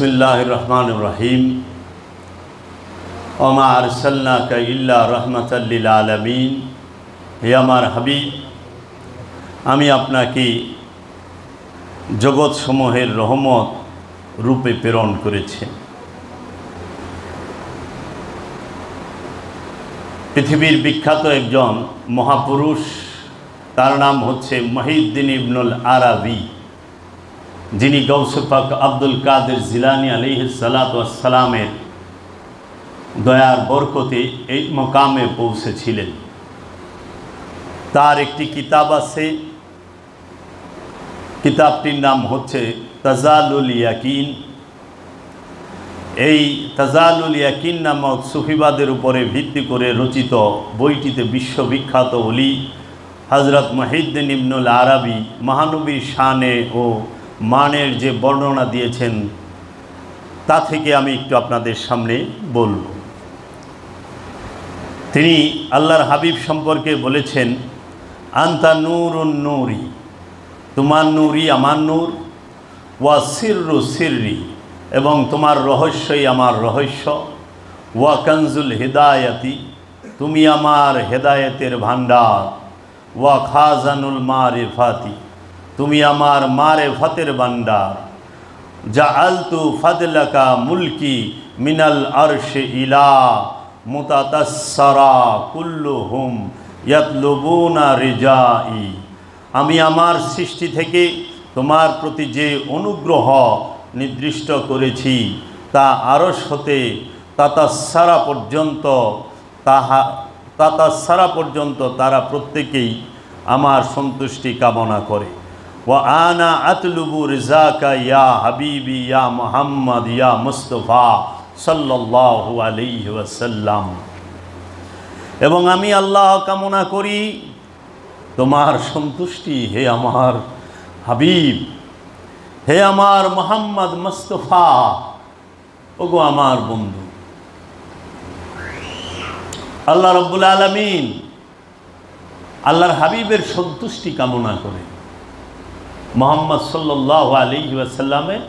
बिस्मिल्लाहिर रहमानिर रहीम वमा अरसलनाका इल्ला रहमतल लिल आलामीन। हे आमार हबीब, आमी आपनाके जगत समूहेर रहमत रूपे प्रेरण करेছি। पृथिवीर विख्यात एकजन महापुरुष तार नाम होच्छे मुहिउद्दीन इब्नुल आराबी, जिनी गौसे पाक आब्दुल कादिर जिलानी अलैहिस्सलातु वस्सलामेर दयार बरकते এই मकामे पौঁছেছিলেন। तार एकटी किताब आछे, किताबटिर नाम होच्छे ताजालुल याकीन। এই তাজালুল ইয়াকিন নামক সুফিবাদের উপরে ভিত্তি করে রচিত বইটিতে বিশ্ববিখ্যাত ওলি হযরত মুহিউদ্দীন ইবনুল আরাবী মহানবীর শানে ও মানের যে বর্ণনা দিয়েছেন তা থেকে আমি একটু আপনাদের সামনে বলব। তিনি আল্লাহর হাবিব সম্পর্কে বলেছেন, আনতা নূরুন নূরি, তোমার নূরই আমার নূর, ওয়া সিররু সিররি, এবং তোমার রহস্যই আমার রহস্য, ওয়া কানজুল হিদায়াতি, তুমি আমার হেদায়েতের ভান্ডার, ওয়া খাজানুল মারিফাতি, তুমি আমার মারিফাতের ভান্ডার, জাআলতু ফাদলাকা মুলকি মিনাল আরশি ইলা মুতাতাসসারা কুল্লুহুম ইয়াতলুবুনা রিজাই, আমি আমার সৃষ্টি থেকে তোমার প্রতি যে অনুগ্রহ নির্দিষ্ট করেছি তা আরশ হতে তাতাসসারা পর্যন্ত তারা প্রত্যেকেই আমার সন্তুষ্টি কামনা করে। ওয়া আনা আতলুবু রিজাকা ইয়া হাবিবি ইয়া মুহাম্মদ ইয়া মুস্তাফা সাল্লাল্লাহু আলাইহি ওয়াসাল্লাম, এবং আমি আল্লাহ কামনা করি তোমার সন্তুষ্টি, হে আমার হাবিব, হে আমার মুহাম্মদ মুস্তাফা, ওগো আমার বন্ধু। আল্লাহ রাব্বুল আলামিন আল্লাহর হাবিবের সন্তুষ্টি কামনা করে, মুহাম্মদ সাল্লাল্লাহু আলাইহি ওয়াসাল্লামের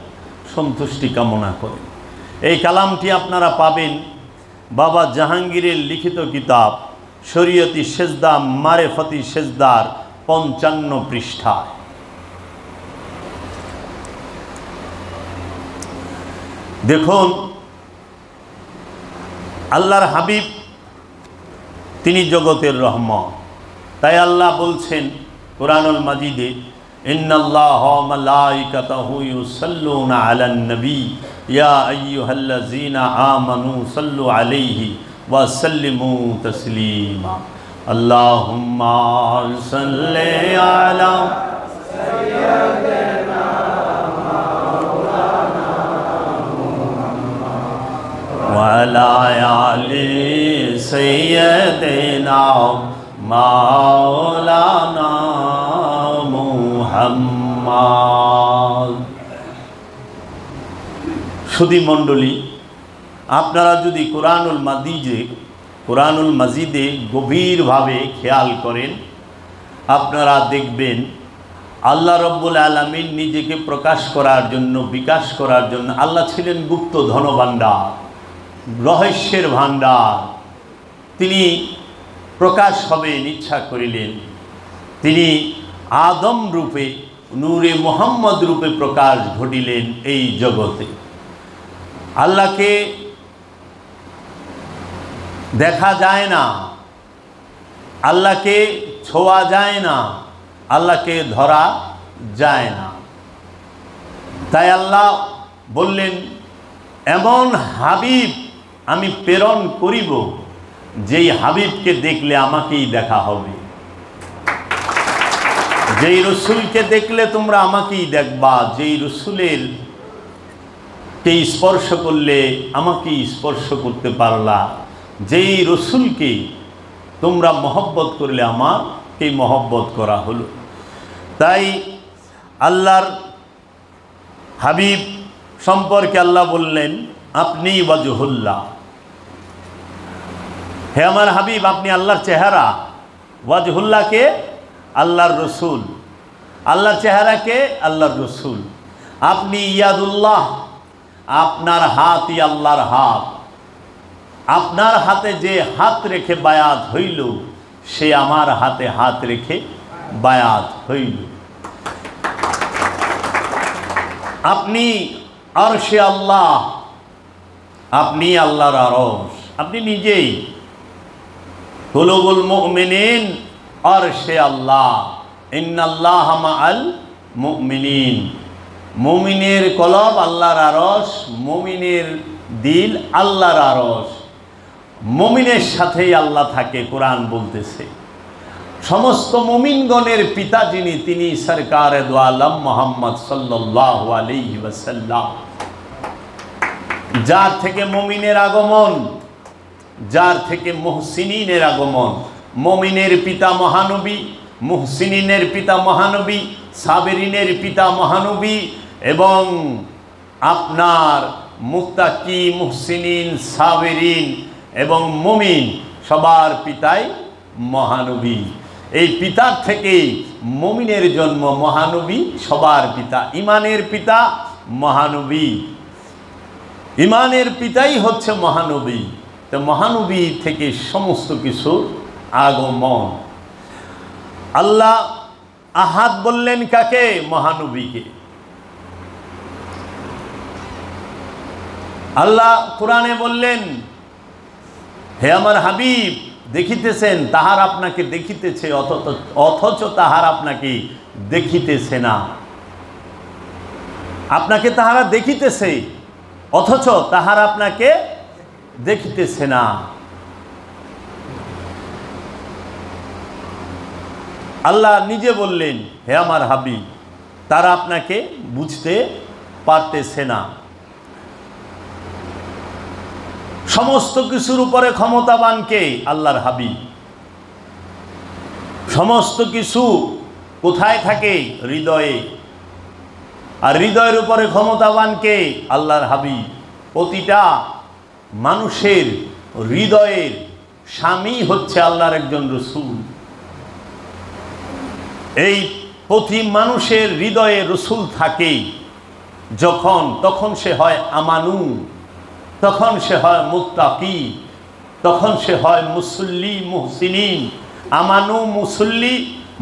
সন্তুষ্টি কামনা করে। এই কালামটি আপনারা পাবেন বাবা জাহাঙ্গীরের লিখিত কিতাব শরীয়তি সেজদা মারিফাতি সেজদার 55 পৃষ্ঠায়। দেখুন, আল্লাহর হাবিব তিনি জগতের রহমত। তাই আল্লাহ বলছেন কোরআনুল মাজিদে, ইন্নাল্লাহা ওয়া মালাইকাতাহু ইউসাল্লুনা আলান নবী ইয়া আইয়ুহাল্লাযীনা আমানু সাল্লু আলাইহি ওয়া সাল্লিমু তাসলিমা। আল্লাহুম্মা সাল্লি আলা সাইয়্যিদিনা ওয়া আলা আলি সাইয়্যিদিনা মাওলানা মুহাম্মদ। সুধী মণ্ডলী, আপনারা যদি কোরআনুল মাজিদে গভীরভাবে খেয়াল করেন, আপনারা দেখবেন আল্লাহ রব্বুল আলামিন নিজেকে প্রকাশ করার জন্য, বিকাশ করার জন্য আল্লাহ ছিলেন গুপ্ত ধনভাণ্ডার, রহস্যের ভাণ্ডার। তিনি প্রকাশ হবেন ইচ্ছা করিলেন। তিনি আদম রূপে, নূরে মুহাম্মদ রূপে প্রকাশ ঘটিলেন এই জগতে। আল্লাহকে দেখা যায় না, আল্লাহকে ছোঁয়া যায় না, আল্লাহকে ধরা যায় না। তাই আল্লাহ বললেন, এমন হাবিব আমি প্রেরণ করিব যেই হাবিবকে দেখলে আমাকেই দেখা হবে, যেই রসুলকে দেখলে তোমরা আমাকেই দেখবা, যেই রসুলের কে স্পর্শ করলে আমাকেই স্পর্শ করতে পারলা, যেই রসুলকে তোমরা মহব্বত করলে আমাকে মহব্বত করা হলো। তাই আল্লাহর হাবিব সম্পর্কে আল্লাহ বললেন, আপনি ওয়াজহুল্লাহ, হে আমার হাবিব আপনি আল্লাহর চেহারা। ওয়াজহুল্লাহকে আল্লাহর রসুল, আল্লাহর চেহারাকে আল্লাহর রসুল। আপনি ইয়াদুল্লাহ, আপনার হাতই আল্লাহর হাত। আপনার হাতে যে হাত রেখে বায়াত হইল, সে আমার হাতে হাত রেখে বায়াত হইল। আপনি আরশে আল্লাহ, আপনি আল্লাহর আরশ, আপনি নিজেই। কুলুবুল মুমিনিন আরশে আল্লাহ, ইন্নাল্লাহা মাআল মুমিনিন। মুমিনের কলব আল্লাহর আরশ, মুমিনের দিল আল্লাহর আরশ। মুমিনের সাথেই আল্লাহ থাকে, কোরআন বলতেছে। সমস্ত মুমিনগণের পিতা যিনি, তিনি সরকারে দু আলম মুহাম্মদ সাল্লাল্লাহু আলাইহি ওয়াসাল্লাম। যার থেকে মুমিনের আগমন, যার থেকে মুহসিনিনের আগমন। মুমিনের পিতা মহানবী, মুহসিনিনের পিতা মহানবী, সাবেরিনের পিতা মহানবী, এবং আপনার মুত্তাকি, মুহসিনিন, সাবেরিন এবং মুমিন সবার পিতাই মহানবী। এই পিতার থেকেই মুমিনের জন্ম, মহানবী সবার পিতা। ইমানের পিতা মহানবী, ইমানের পিতাই হচ্ছে মহানবী। তো মহানবী থেকে সমস্ত কিছুর আগমন। আল্লাহ আহাদ বললেন কাকে? মহানবীকে। আল্লাহ কোরআনে বললেন, হে আমার হাবিব, দেখিতেছেন তাহার আপনাকে দেখিতেছে, অথচ তাহার আপনাকে দেখিতেছে না। আপনাকে তাহারা দেখিতেছে, অথচ তাহার আপনাকে দেখিতেছে না। আল্লাহ নিজে বললেন, হে আমার হাবিব, তারা আপনাকে বুঝতে পারতেছে না। সমস্ত কিছুর উপরে ক্ষমতাবান কে? আল্লাহর হাবিব। সমস্ত কিছু কোথায় থাকে? হৃদয়ে। আর হৃদয়ের উপরে ক্ষমতাবান কে? আল্লাহর হাবিব। প্রতিটা মানুষের হৃদয়ের স্বামী হচ্ছে আল্লাহর একজন রসুল। এই প্রতি মানুষের হৃদয়ে রসুল থাকে যখন, তখন সে হয় আমানু, তখন সে হয় মুত্তাকি, তখন সে হয় মুসল্লি মুহসিনিন। আমানু, মুসল্লি,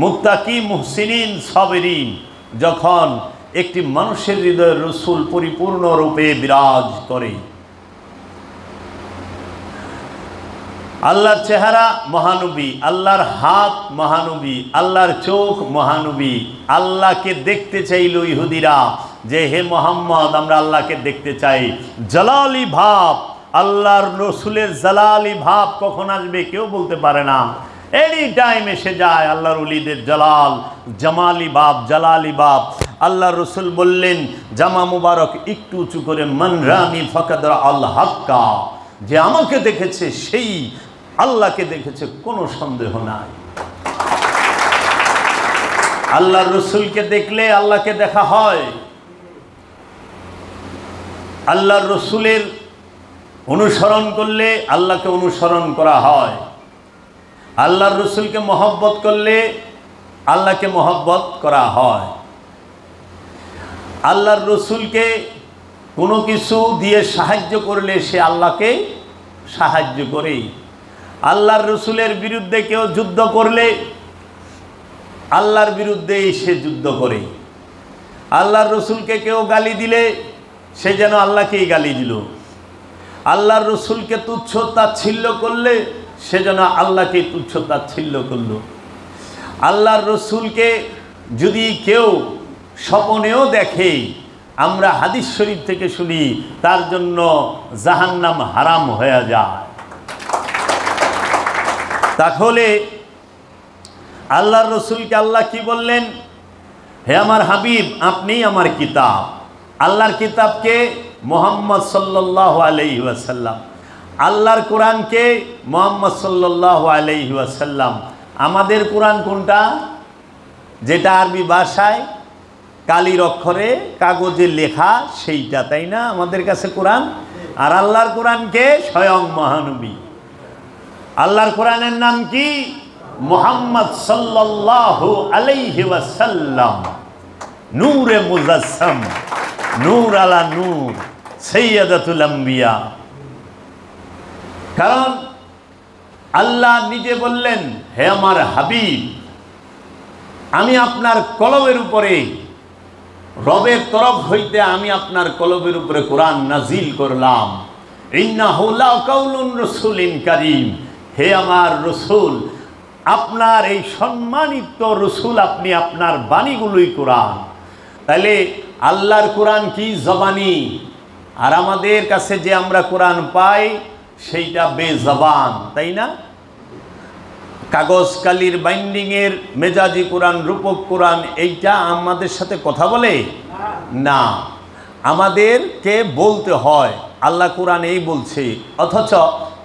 মুত্তাকি, মুহসিনিন, সাবিরিন। যখন একটি মানুষের হৃদয়ে রসুল পরিপূর্ণরূপে বিরাজ করে। আল্লাহর চেহারা মহানবী, আল্লাহর হাত মহানবী, আল্লাহর চোখ মহানবী। আল্লাহকে দেখতে চাইল ইহুদিরা যে হে মোহাম্মদ, আমরা আল্লাহকে দেখতে চাই। জালালি ভাব, আল্লাহর রসুলের জালালি ভাব কখন আসবে কেউ বলতে পারে না। এনি টাইম এসে যায় আল্লাহর ওলিদের জালাল, জামালি ভাব, জালালি ভাব। আল্লাহ রসুল বললেন, জামা মুবারক একটু উঁচু করে, মান রানি ফাকাদ আল হাক্কা, যে আমাকে দেখেছে সেই আল্লাহকে দেখেছে, কোনো সন্দেহ নাই। আল্লাহর রসুলকে দেখলে আল্লাহকে দেখা হয়। আল্লাহর রসুলের অনুসরণ করলে আল্লাহকে অনুসরণ করা হয়। আল্লাহর রসুলকে মহব্বত করলে আল্লাহকে মহব্বত করা হয়। আল্লাহর রসুলকে কোনো কিছু দিয়ে সাহায্য করলে সে আল্লাহকে সাহায্য করে। আল্লাহর রসুলের বিরুদ্ধে কেউ যুদ্ধ করলে আল্লাহর বিরুদ্ধেই সে যুদ্ধ করে। আল্লাহর রসুলকে কেউ গালি দিলে সে যেন আল্লাহকেই গালি দিল। আল্লাহর রসুলকে তুচ্ছ তাচ্ছিল্য করলে সে যেন আল্লাহকেই তুচ্ছ তাচ্ছিল্য করল। আল্লাহর রসুলকে যদি কেউ স্বপ্নেও দেখে, আমরা হাদিস শরীফ থেকে শুনি, তার জন্য জাহান্নাম হারাম হয়ে যায়। তাহলে আল্লাহর রসুলকে আল্লাহ কি বললেন? হে আমার হাবিব, আপনি আমার কিতাব। আল্লাহর কিতাবকে মুহাম্মদ সাল্লাল্লাহু আলাইহি ওয়াসাল্লাম, আল্লাহর কোরআনকে মুহাম্মদ সাল্লাল্লাহু আলাইহি ওয়াসাল্লাম। আমাদের কোরআন কোনটা? যেটা আরবি ভাষায় কালির অক্ষরে কাগজে লেখা, সেইটা, তাই না আমাদের কাছে কোরআন? আর আল্লাহর কোরআনকে স্বয়ং মহানবী। আল্লাহর কোরআনের নাম কি? মুহাম্মদ সাল্লাল্লাহু আলাইহি ওয়াসাল্লাম। নূরে মুজাসসাম, নূর আলা নূর, সাইয়্যিদাতুল আম্বিয়া। কারণ আল্লাহ নিজে বললেন, হে আমার হাবিব, আমি আপনার কলবের উপরে, রবের তরফ হইতে আমি আপনার কলবের উপরে কোরআন নাজিল করলাম। ইন্নাহু লাকাউলুন রাসূলিন কারীম, হে আমার রসুল, আপনার এই সম্মানিত রসুল, আপনি আপনার বাণীগুলোই কোরআন। তাহলে আল্লাহর কোরআন কি জবানি, আর আমাদের কাছে যে আমরা কোরআন পাই সেইটা বেজবান, তাই না? কাগজ কালির বাইন্ডিংয়ের মেজাজি কোরআন, রূপক কোরআন, এইটা আমাদের সাথে কথা বলে না, আমাদেরকে বলতে হয়। আল্লাহ কোরআন এই বলছে, অথচ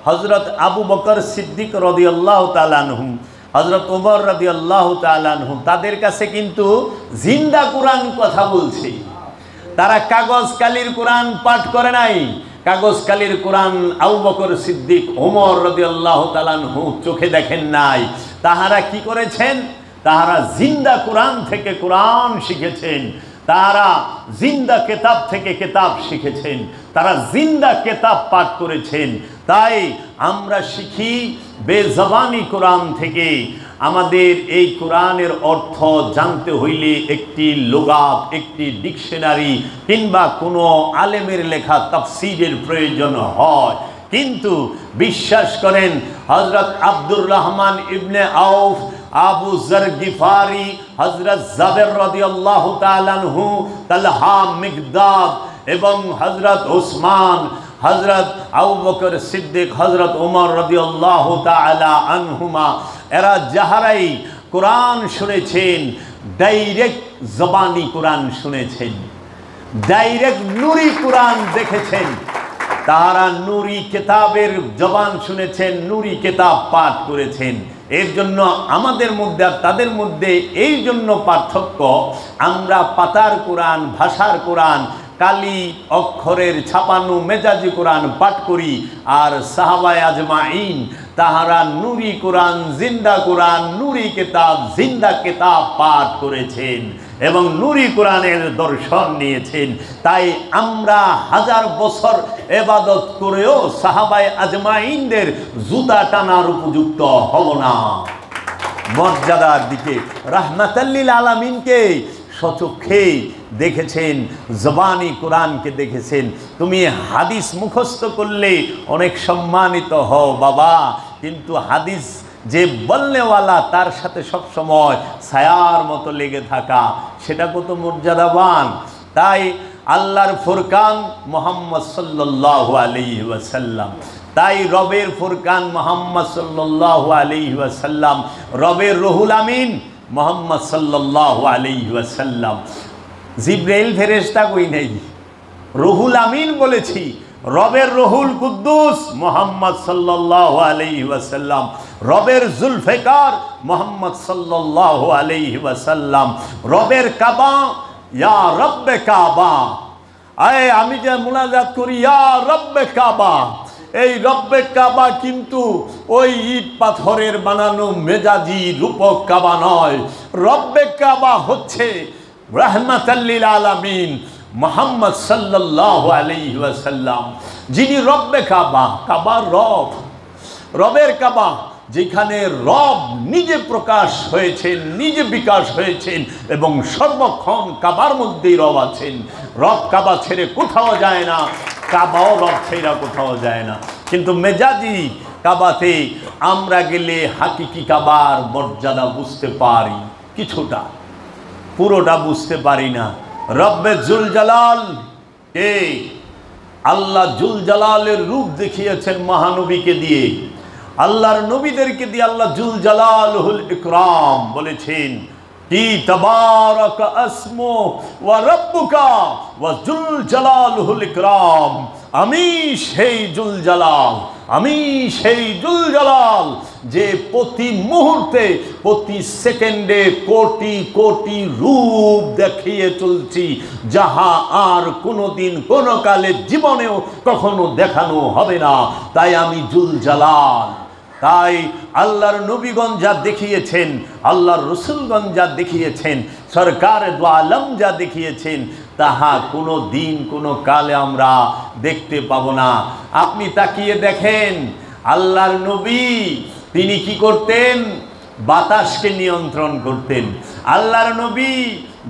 হযরত আবু বকর সিদ্দিক রাদিয়াল্লাহু তাআলা আনহু, হযরত ওমর রাদিয়াল্লাহু তাআলা আনহু, তাদের কাছে কিন্তু জিন্দা কোরআন কথা বলছে। তারা কাগজ কালির কোরআন পাঠ করে নাই। কাগজ কালির কোরআন আবু বকর সিদ্দিক, ওমর রাদিয়াল্লাহু তাআলা আনহু চোখে দেখেন নাই। তাহারা কি করেছেন? তাহারা জিন্দা কোরআন থেকে কোরআন শিখেছেন, তারা জিন্দা কেতাব থেকে কেতাব শিখেছেন, তারা জিন্দা কেতাব পাঠ করেছেন। তাই আমরা শিখি বেজবানি কোরআন থেকে। আমাদের এই কোরআনের অর্থ জানতে হইলে একটি লুগাত, একটি ডিকশনারি কিংবা কোনো আলেমের লেখা তাফসীরের প্রয়োজন হয়। কিন্তু বিশ্বাস করেন, হযরত আব্দুর রহমান ইবনে আউফ, আবু যর গিফারি, হযরত জাবের রাদিয়াল্লাহু তাআলা আনহু, তালহা, মিকদাদ এবং হযরত ওসমান, হযরত আবু বকর সিদ্দিক, হযরত ওমর রাদিয়াল্লাহু তাআলা আনহুমা, এরা যাহারাই কোরআন শুনেছেন, ডাইরেক্ট জবানি কোরআন শুনেছেন, ডাইরেক্ট নূরি কোরআন দেখেছেন, তারা নূরি কেতাবের জবান শুনেছেন, নূরি কেতাব পাঠ করেছেন। এর জন্য আমাদের মধ্যে আর তাদের মধ্যে এই জন্য পার্থক্য, আমরা পাতার কোরআন, ভাষার কোরআন, কালি অক্ষরের ছাপানো মেজাজি কোরআন পাঠ করি, আর সাহাবায়ে আজমাইন তাহারা নূরি কোরআন, জিন্দা কোরআন, নূরি কেতাব, জিন্দা কেতাব পাঠ করেছেন এবং নূরি কোরআনের দর্শন নিয়েছেন। তাই আমরা হাজার বছর ইবাদত করেও সাহাবায়ে আজমাইনদের জুতা টানার উপযুক্ত হব না। মর্যাদার দিকে রাহমাতাল লিল আলামিনকে সচক্ষে দেখেছেন, জবানি কোরআনকে দেখেছেন। তুমি হাদিস মুখস্থ করলে অনেক সম্মানিত হও বাবা, কিন্তু হাদিস যে বলনেওয়ালা, তার সাথে সবসময় ছায়ার মতো লেগে থাকা, সেটা কত মর্যাদাবান। তাই আল্লাহর ফুরকান মুহাম্মদ সাল্লাল্লাহু আলাইহি ওয়াসাল্লাম, তাই রবের ফুরকান মুহাম্মদ সাল্লাল্লাহু আলাইহি ওয়াসাল্লাম, রবের রুহুল আমিন মুহাম্মদ সাল্লাল্লাহু আলাইহি ওয়াসাল্লাম। জিবরাইল ফেরেশতা কই নাই, রুহুল আমিন বলেছি। রবের রুহুল কুদ্দুস মুহাম্মদ সাল্লাল্লাহু আলাইহি ওয়াসাল্লাম, রবের জুলফিকার মুহাম্মদ সাল্লাল্লাহু আলাইহি ওয়াসাল্লাম, রবের কাবা, ইয়া রব্বে কাবা। আয় আমি যে মুনাজাত করি ইয়া রব্বে কাবা, এই রব্বে কাবা কিন্তু ওই ইট পাথরের বানানো মেজাজি রূপক কাবা নয়। রব্বে কাবা হচ্ছে রাহমাতাল লিল আলামিন মুহাম্মদ সাল্লাল্লাহু আলাইহি ওয়াসাল্লাম, যিনি রব্বে কাবা। কাবা রব, রবের কাবা, যেখানে রব নিজে প্রকাশ হয়েছেন, নিজে বিকাশ হয়েছেন এবং সর্বক্ষণ কাবার মধ্যেই রব আছেন। রব কাবা ছেড়ে কোথাও যায় না, কাবাও রব ছেড়ে কোথাও যায় না। কিন্তু মেজাজি কাবাতে আমরা গেলে হাকিকি কাবার মর্যাদা বুঝতে পারি কিছুটা, পুরোটা বুঝতে পারি না। রব্বে জুল জালাল কে? আল্লাহ জুল জালালের রূপ দেখিয়েছেন মহানবীকে দিয়ে, আল্লাহর নবীদেরকে দিয়ে আল্লাহ জুল জালালুল ইকরাম বলেছেন কি তাবারাক আসমু ওয়া রাব্বুকা ওয়া জুল জালালুল ইকরাম। আমি সেই জুল জালাল, আমি সেই জুল জালাল যে প্রতি মুহূর্তে, প্রতি সেকেন্ডে কোটি কোটি রূপ দেখিয়ে চলছি, যাহা আর কোনোদিন কোনো কালে জীবনেও কখনো দেখানো হবে না। তাই আমি জুল জালাল। তাই আল্লাহর নবীগণ যা দেখিয়েছেন, আল্লাহর রসুলগণ যা দেখিয়েছেন, সরকার দু আলম যা দেখিয়েছেন, তাহা কোনো দিন কোনো কালে আমরা দেখতে পাবো না। আপনি তাকিয়ে দেখেন আল্লাহর নবী তিনি কি করতেন? বাতাসকে নিয়ন্ত্রণ করতেন। আল্লাহর নবী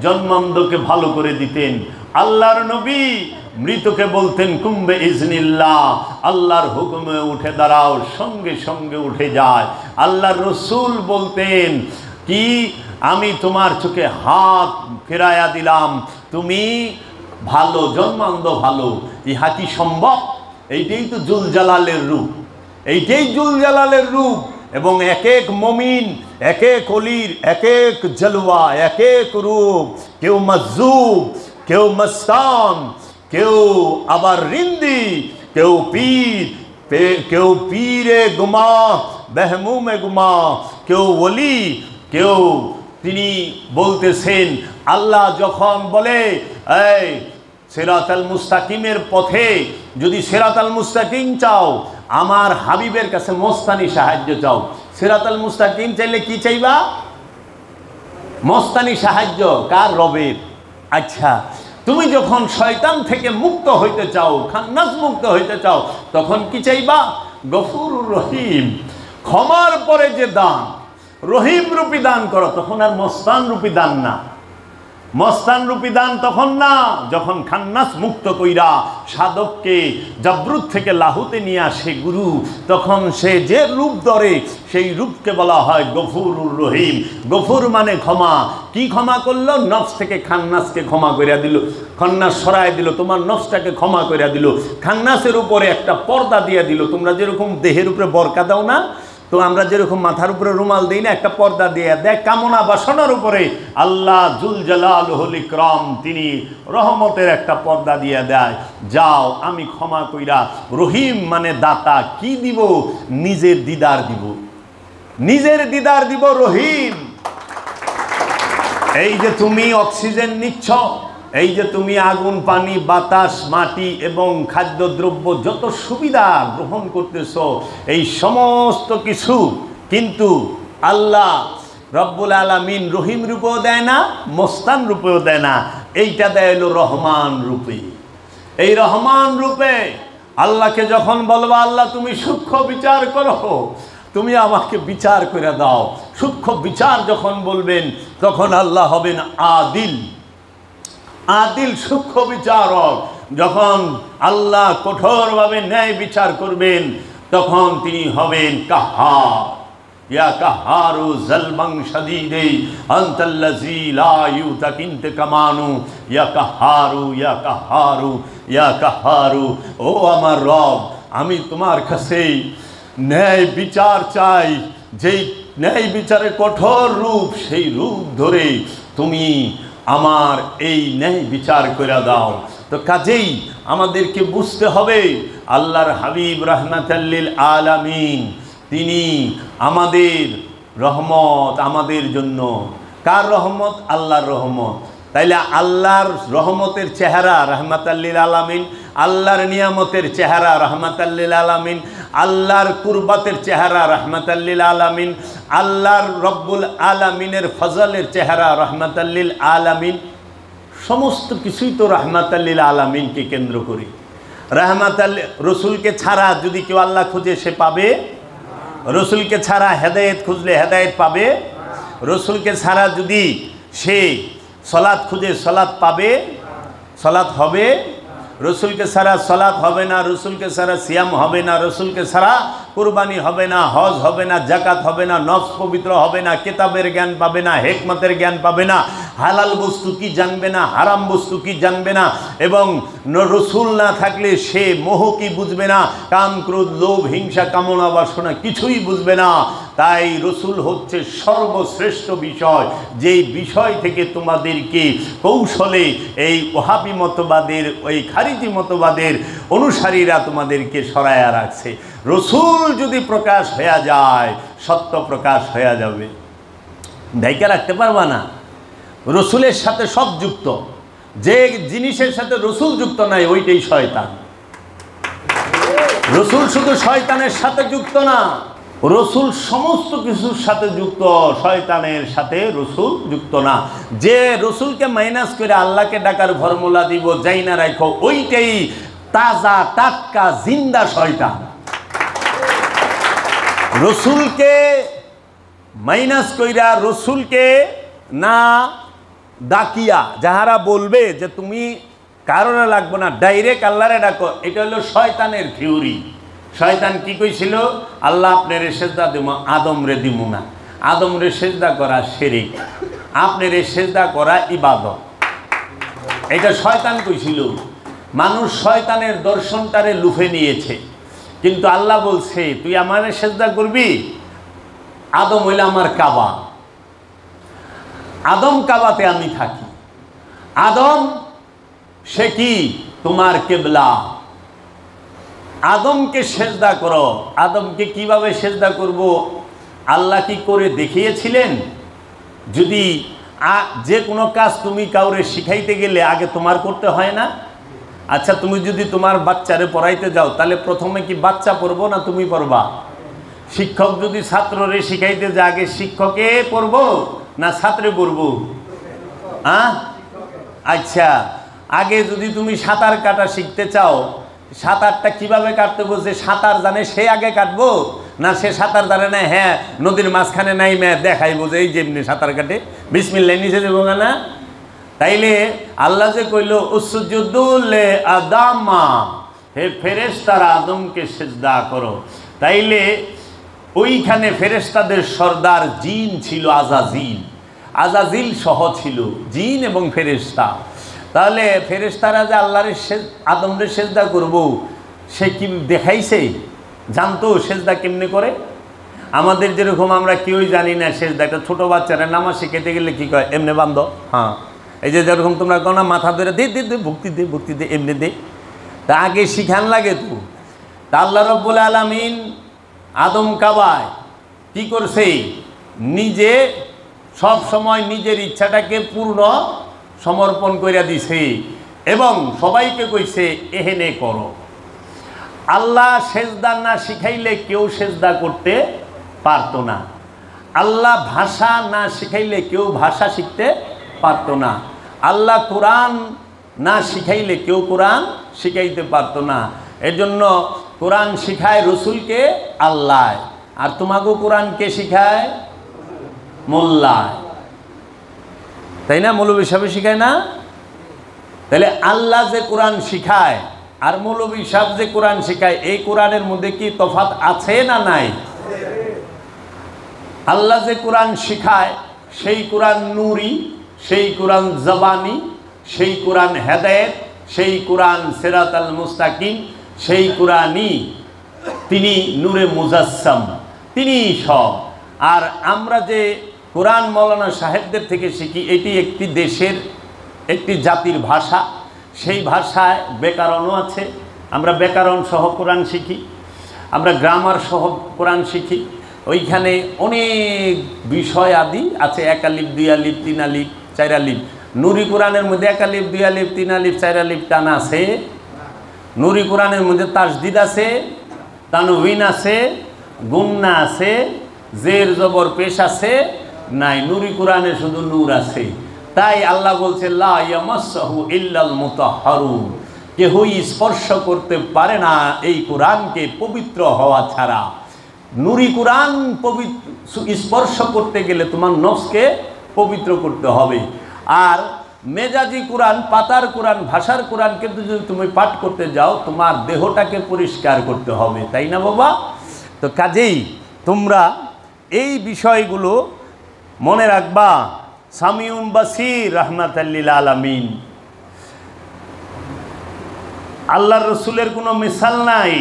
জন্মান্ধকে ভালো করে দিতেন। আল্লাহর নবী মৃতকে বলতেন কুম্বে ইজনিল্লাহ, আল্লাহর হুকুমে উঠে দাঁড়াও, সঙ্গে সঙ্গে উঠে যায়। আল্লাহর রসুল বলতেন কি, আমি তোমার চোখে হাত ফেরাইয়া দিলাম, তুমি ভালো, জন্মান্ধ ভালো। ইহা কি সম্ভব? এইটাই তো জুলজালালের রূপ, এইটাই জুলজালালের রূপ। এবং এক এক মুমিন, এক এক অলির এক এক জলওয়া, এক এক রূপ। কেউ মজজুব, কেউ মস্তান, কেউ আবার রিন্দি, কেউ পীর, কেউ পীরে গুমা, বেহমুমে গুমা, কেউ ওলি, কেউ তিনি বলতেছেন আল্লাহ যখন বলে এই সিরাতাল মুস্তাকিমের পথে, যদি সিরাতাল মুস্তাকিম চাও আমার হাবিবের কাছে মস্তানি সাহায্য চাও। সিরাতাল মুস্তাকিম চাইলে কি চাইবা? মস্তানি সাহায্য। কার? রবের। আচ্ছা, তুমি যখন শয়তান থেকে মুক্ত হইতে চাও, খান্নাস মুক্ত হইতে চাও, তখন কি চাইবা? গফুরুর রহিম, ক্ষমার পরে যে দান, রহিম রূপী দান করো। তখন আর মস্তান রূপী দান না, মস্তান রূপী দান তখন না, যখন খান্নাস মুক্ত কইরা সাধককে জাবরুত থেকে লাহুতে নিয়ে আসে গুরু, তখন সে যে রূপ ধরে সেই রূপকে বলা হয় গফুরুর রহিম। গফুর মানে ক্ষমা। কি ক্ষমা করলো? নফস থেকে খান্নাসকে ক্ষমা করিয়া দিল, খান্নাস সরাই দিল, তোমার নফসটাকে ক্ষমা করিয়া দিল। খান্নাসের উপরে একটা পর্দা দিয়ে দিল। তোমরা যেরকম দেহের উপরে বরকা দাও না, তো আমরা যেরকম মাথার উপরে রুমাল দিই না, একটা পর্দা দিয়ে দেয় কামনা বাসনার উপরে। আল্লাহ জুল জালালুল ইকরাম তিনি রহমতের একটা পর্দা দিয়ে দেয়। যাও, আমি ক্ষমা কইরা। রহিম মানে দাতা। কি দিব? নিজের দিদার দিব, নিজের দিদার দিব। রহিম, এই যে তুমি অক্সিজেন নিচ্ছ, এই যে তুমি আগুন, পানি, বাতাস, মাটি এবং খাদ্যদ্রব্য যত সুবিধা গ্রহণ করতেছ, এই সমস্ত কিছু কিন্তু আল্লাহ রব্বুল আলামিন রহিম রূপেও দেয় না, মস্তান রূপেও দেয় না। এইটা দেয় হলো রহমান রূপে। এই রহমান রূপে আল্লাহকে যখন বলবা আল্লাহ তুমি সূক্ষ্ম বিচার করো, তুমি আমাকে বিচার করে দাও, সূক্ষ্ম বিচার যখন বলবেন তখন আল্লাহ হবেন আদিল। আদিল সূক্ষ্ম বিচারক। যখন আল্লাহ কঠোরভাবে ন্যায় বিচার করবেন তখন তিনি হবেন কাহার। ইয়া কাহারু জালবাং শাদীদে আনতাল্লাযী লা ইউতাক ইনতিকামানু। ইয়া কাহারু, ইয়া কাহারু, ইয়া কাহারু। ও আমার রব, আমি তোমার কাছে ন্যায় বিচার চাই। যেই ন্যায় বিচারের কঠোর রূপ, সেই রূপ ধরে তুমি আমার এই ন্যায় বিচার করে দাও। তো কাজেই আমাদেরকে বুঝতে হবে আল্লাহর হাবিব রাহমাতাল লিল আলামিন তিনি আমাদের রহমত, আমাদের জন্য। কার রহমত? আল্লাহর রহমত। তাইলে আল্লাহর রহমতের চেহারা রাহমাতাল লিল আলামিন, আল্লাহর নিয়ামতের চেহারা রাহমাতাল লিল আলামিন, আল্লাহর কুরবাতের চেহারা রাহমাতাল লিল আলামিন, আল্লাহর রব্বুল আলামিনের ফজলের চেহারা রাহমাতাল লিল আলামিন। সমস্ত কিছুই তো রাহমাতাল লিল আলামিনকে কেন্দ্র করে। রাহমাতাল রসুলকে ছাড়া যদি কেউ আল্লাহ খুঁজে সে পাবে? রসুলকে ছাড়া হেদায়েত খুঁজলে হেদায়েত পাবে? রসুলকে ছাড়া যদি সে সলাৎ খুঁজে সলাৎ পাবে? সলাৎ হবে? রসুলকে ছাড়া সলাৎ হবে না, রসুলকে ছাড়া সিয়াম হবে না, রসুলকে ছাড়া কুরবানি হবে না, হজ হবে না, জাকাত হবে না, নফস পবিত্র হবে না, কিতাবের জ্ঞান পাবে না, হিকমতের জ্ঞান পাবে না, হালাল বস্তু কি জানবে না, হারাম বস্তু কি জানবে না। এবং রসুল না থাকলে সে মোহ কি বুঝবে না, কাম, ক্রোধ, লোভ, হিংসা, কামনা বাসনা কিছুই বুঝবে না। তাই রসুল হচ্ছে সর্বশ্রেষ্ঠ বিষয়, যেই বিষয় থেকে তোমাদেরকে কৌশলে এই ওহাবি মতবাদের, ওই খারিজি মতবাদের অনুসারীরা তোমাদেরকে সরাইয়া রাখছে। রসুল যদি প্রকাশ হয়ে যায়, সত্য প্রকাশ হয়ে যাবে, ঢাইকা রাখতে পারবা না। রসুলের সাথে সব যুক্ত। যে জিনিসের সাথে রসুল যুক্ত নাই ওইটাই শয়তান। রসুল শুধু শয়তানের সাথে যুক্ত না, রসুল সমস্ত কিছুর সাথে যুক্ত, শয়তানের সাথে রসুল যুক্ত না। যে রসুলকে মাইনাস করে আল্লাহকে ডাকার ফর্মুলা দিব যাই না রাখো, ওইটাই তাজা টাটকা জিন্দা শয়তান। রসুলকে মাইনাস কইরা, রসুলকে না ডাকিয়া যাহারা বলবে যে তুমি কারণে লাগবো না, ডাইরেক্ট আল্লাহরে ডাকো, এটা হলো শয়তানের থিওরি। শয়তান কি কইছিল? আল্লাহ আপনারে সেজদা দিব, আদম রে দিব না। আদম রে সেজদা করা শিরক, আপনার সেজদা করা ইবাদত। এটা শয়তান কইছিল। মানুষ শয়তানের দর্শনটারে লুফে নিয়েছে। কিন্তু আল্লাহ বলছে তুই আমারে সেজদা করবি, আদম হইলে আমার কাবা, আদম কাবাতে আমি থাকি। আদম সে কি? তোমার কেবলা। আদমকে সেজদা করো। আদমকে কিভাবে সেজদা করব আল্লাহ কি করে দেখিয়েছিলেন? যদি যে কোনো কাজ তুমি কাউরে শিখাইতে গেলে আগে তোমার করতে হয় না? আচ্ছা, তুমি যদি তোমার বাচ্চারে পড়াইতে যাও তাহলে প্রথমে কি বাচ্চা পড়বো না তুমি পড়বা? শিক্ষক যদি ছাত্ররে শিখাইতে যায় আগে শিক্ষকে পড়বো না ছাত্রে পড়বো? আচ্ছা, আগে যদি তুমি সাঁতার কাটা শিখতে চাও, সাঁতারটা কিভাবে কাটতে বলছে? সাঁতার জানে সে আগে কাটবো না সে সাঁতার জানে না? হ্যাঁ, নদীর মাঝখানে নাই মেয়ে দেখাইবো যে এই যেমনি সাঁতার কাটে, বিসমিল্লাহ নিচে দেবো না? তাইলে আল্লাহ যে কইল উসজুদুল্লে আদামা, হে ফেরেশতারা আদমকে সিজদা করো, তাইলে ওইখানে ফেরেশতাদের সর্দার জিন ছিল, আজাজিল। আজাজিল সহ ছিল জিন এবং ফেরেশতা। তাহলে ফেরেশতারা যে আল্লাহর আদমরে সেজদা করব, সে কি দেখাইছে? জানতো সেজদা কেমনে করে? আমাদের যেরকম আমরা কেউই জানি না সেজদা। একটা ছোটো বাচ্চারা নামাজ শিখাইতে গেলে কি কয়? এমনি বান্ধ। হ্যাঁ, এই যে যেরকম তোমরা কোনো মাথা ধরে দে দে দে ভক্তি দে ভক্তি দে, এমনি দে। তা আগে শিখান লাগে তো। তা আল্লাহ রব্বুল আলামিন আদম কাবায় কি করছে? নিজে সব সময় নিজের ইচ্ছাটাকে পূর্ণ সমর্পণ করে দিছে এবং সবাইকে কইছে এহেনে করো। আল্লাহ সেজদা না শিখাইলে কেউ সেজদা করতে পারতো না। আল্লাহ ভাষা না শিখাইলে কেউ ভাষা শিখতে পারতো না। আল্লাহ কোরআন না শিখাইলে কেউ কোরআন শিখাইতে পারতো না। এর জন্য কোরআন শিখায় রসুলকে আল্লাহ, আর তোমাকেও কোরআনকে শিখায় মোল্লায়, তাই না? মৌলবী সাহেব শিখায় না? তাহলে আল্লাহ যে কোরআন শিখায় আর মৌলবী সাহেব যে কোরআন শিখায়, এই কোরআনের মধ্যে কি তফাৎ আছে না নাই? আল্লাহ যে কোরআন শিখায় সেই কোরআন নূরি, সেই কোরআন জবানি, সেই কোরআন হেদায়েত, সেই কোরআন সিরাতাল মুস্তাকিম, সেই কোরআনই তিনি নূরে মুজাসসাম, তিনি সব। আর আমরা যে কোরআন মৌলানা সাহেবদের থেকে শিখি, এটি একটি দেশের একটি জাতির ভাষা। সেই ভাষায় ব্যাকরণও আছে, আমরা ব্যাকরণ সহ কোরআন শিখি, আমরা গ্রামার সহ কোরআন শিখি। ওইখানে অনেক বিষয় আদি আছে, 1 আলিফ 2 আলিফ 3 আলিফ 4 আলিফ। নুরি কোরআনের মধ্যে 1 আলিফ 2 আলিফ 3 আলিফ 4 আলিফ টানা আছে। নুরি কোরআনের মধ্যে তাসদিদ আছে, তানউইন আছে, গুন্না আছে, জের জবর পেশ আছে নাই। নুরি কোরআনে শুধু নূর আছে। তাই আল্লাহ বলছে লা ইয়ামাসসাহু ইল্লাল মুতাহহারুন, কেহই স্পর্শ করতে পারে না এই কোরআনকে পবিত্র হওয়া ছাড়া। নুরি কোরআন স্পর্শ করতে গেলে তোমার নফসকে পবিত্র করতে হবে। আর মেজাজি কোরআন, পাতার কোরআন, ভাষার কোরআন কিন্তু যদি তুমি পাঠ করতে যাও তোমার দেহটাকে পরিষ্কার করতে হবে, তাই না বাবা? তো কাজেই তোমরা এই বিষয়গুলো মনে রাখবা। সামিউন বাসির রাহমাতাল লিল আলামিন। আল্লাহর রসুলের কোনো মিসাল নাই,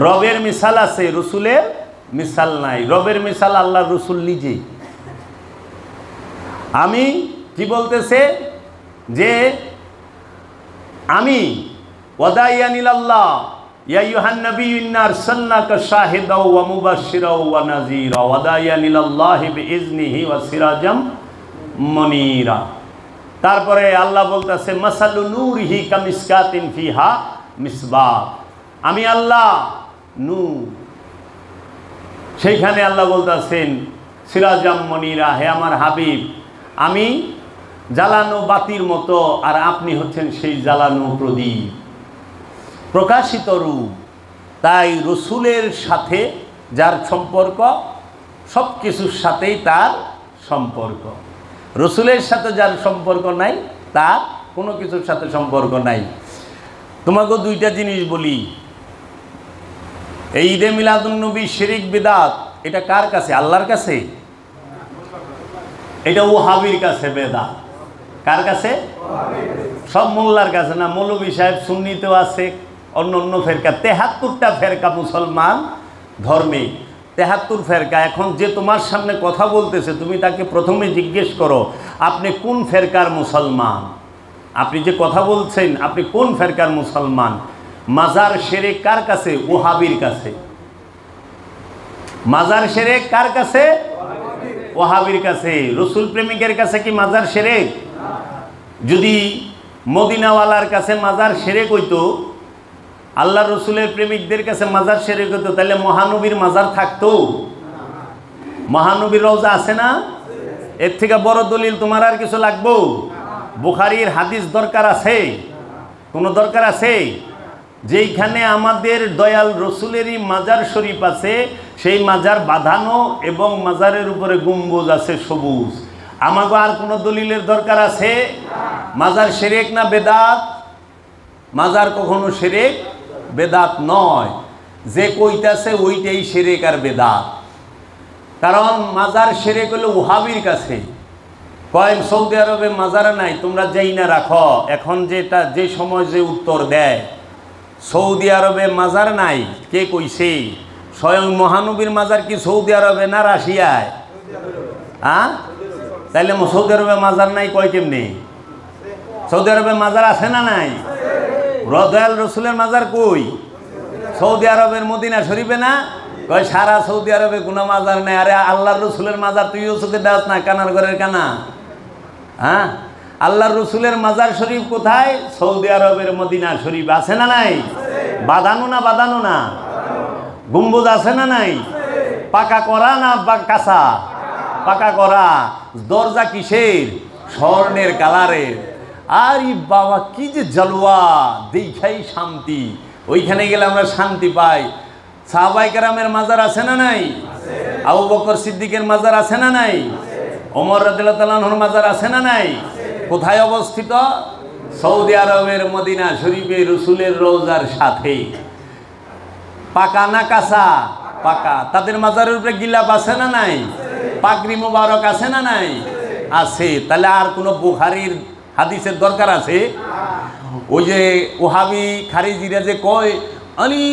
রবের মিসাল আছে, রসুলের মিসাল নাই। রবের মিসাল আল্লাহর রসুল নিজে। আমি কি বলতেছে যে আমি ওয়াদাইয়ান ইলাল্লাহ ইয়া আইয়ুহান নাবিয়্যু ইন্না আরসালনাকা শাহিদাও ওয়া মুবাশশিরাও ওয়া নাযীরা ওয়াদাইয়ান ইলাল্লাহি বিইজনিহি ওয়া সিরাজাম মুনীরা। তারপরে আল্লাহ বলতেছে মাসালু নূরিহি কামিসকাতিন ফিহা মিসবাহ। আমি আল্লাহ নূর, সেইখানে আল্লাহ বলতেছেন সিরাজাম মনিরা, হে আমার হাবিব, আমি জ্বালানো বাতির মতো আর আপনি হচ্ছেন সেই জ্বালানো প্রদীপ, প্রকাশিত রূপ। তাই রসুলের সাথে যার সম্পর্ক সব কিছুর সাথেই তার সম্পর্ক, রসুলের সাথে যার সম্পর্ক নাই তার কোনো কিছুর সাথে সম্পর্ক নাই। তোমাকে দুইটা জিনিস বলি, এই ঈদে মিলাদুন্নবী শিরিক বিদাত এটা কার কাছে? আল্লাহর কাছে? এটা ওহাবির কাছে বেদাত। কার কাছে? সব মোল্লার কাছে না, মৌলভী সাহেব সুন্নিতেও আছে, অন্য অন্য ফেরকা, 73টা ফেরকা মুসলমান ধর্মে, 73 ফেরকা। এখন যে তোমার সামনে কথা বলতেছে তুমি তাকে প্রথমে জিজ্ঞেস করো আপনি কোন ফেরকার মুসলমান, আপনি যে কথা বলছেন আপনি কোন ফেরকার মুসলমান। মাজার শিরক কার কাছে? ওহাবির কাছে। মাজার শিরক কার কাছে? ওহাবির কাছে। রসুল প্রেমিকের কাছে কি মাজার শিরক? যদি মদিনাওয়ালার কাছে মাজার শিরক হইতো, আল্লাহ রসুলের প্রেমিকদের কাছে মাজার শিরক হইতো, তাহলে মহানবীর মাজার থাকতো? মহানবীর রওজা আছে না? এর থেকে বড় দলিল তোমার আর কিছু লাগবো? বুখারীর হাদিস দরকার আছে? কোনো দরকার আছে? যেইখানে আমাদের দয়াল রসুলেরই মাজার শরীফ আছে, সেই মাজার বাঁধানো এবং মাজারের উপরে গম্বুজ আছে সবুজ। আমাকে আর কোনো দলিলের দরকার আছে? মাজার শিরক না বেদাত? মাজার কখনো শিরক বেদাত নয়, যে কইতাছে ওইটাই শিরক আর বেদাত। কারণ মাজার শিরক হলো ওহাবির কাছে। কয় সৌদি আরবে মাজার নাই, তোমরা যেই না রাখো। এখন যেটা যে সময় যে উত্তর দেয় সৌদি আরবে মাজার নাই, কে কইছে? স্বয়ং মহানবীর মাজার কি সৌদি আরবে না রাশিয়ায়? হ্যাঁ, তাইলে সৌদি আরবে মাজার নাই কয় কেমনি? সৌদি আরবে মাজার আছে না নাই? দয়াল রসুলের মাজার কই? সৌদি আরবের মদিনা শরীফে না? কয় সারা সৌদি আরবে কোনো মাজার নেই। আরে আল্লাহর রসুলের মাজার তুইও চোখে দাস না, কানার ঘরের কানা। হ্যাঁ, আল্লাহর রসুলের মাজার শরীফ কোথায়? সৌদি আরবের মদিনা শরীফ। আছে না নাই? বাঁধানো না? বাঁধানো না? গম্বুজ আছে না নাই? পাকা করা না কাঁচা? পাকা করা। দরজা কিসের? স্বর্ণের কালারের। আর বাবা কি যে জালওয়া, দেখাই শান্তি। ওইখানে গেলে আমরা শান্তি পাই। সাহাবায়ে কেরামের মাজার আছে না নাই? আবু বকর সিদ্দিকের মাজার আছে না নাই? ওমর রাদিয়াল্লাহু তাআলা আনহুর মাজার আছে না নাই? কোথায় অবস্থিত? সৌদি আরবের মদিনা শরীফে রসুলের রওজার সাথে। পাকা না কাঁচা? পাকা। তাদের মাজারের উপরে গিলাপ আছে না নাই? পাগড়ি মোবারক আছে না নাই? আছে। তাহলে আর কোনো বুখারীর হাদিসের দরকার আছে? ওই যে ওহাবি খারিজিরা যে কয় আলী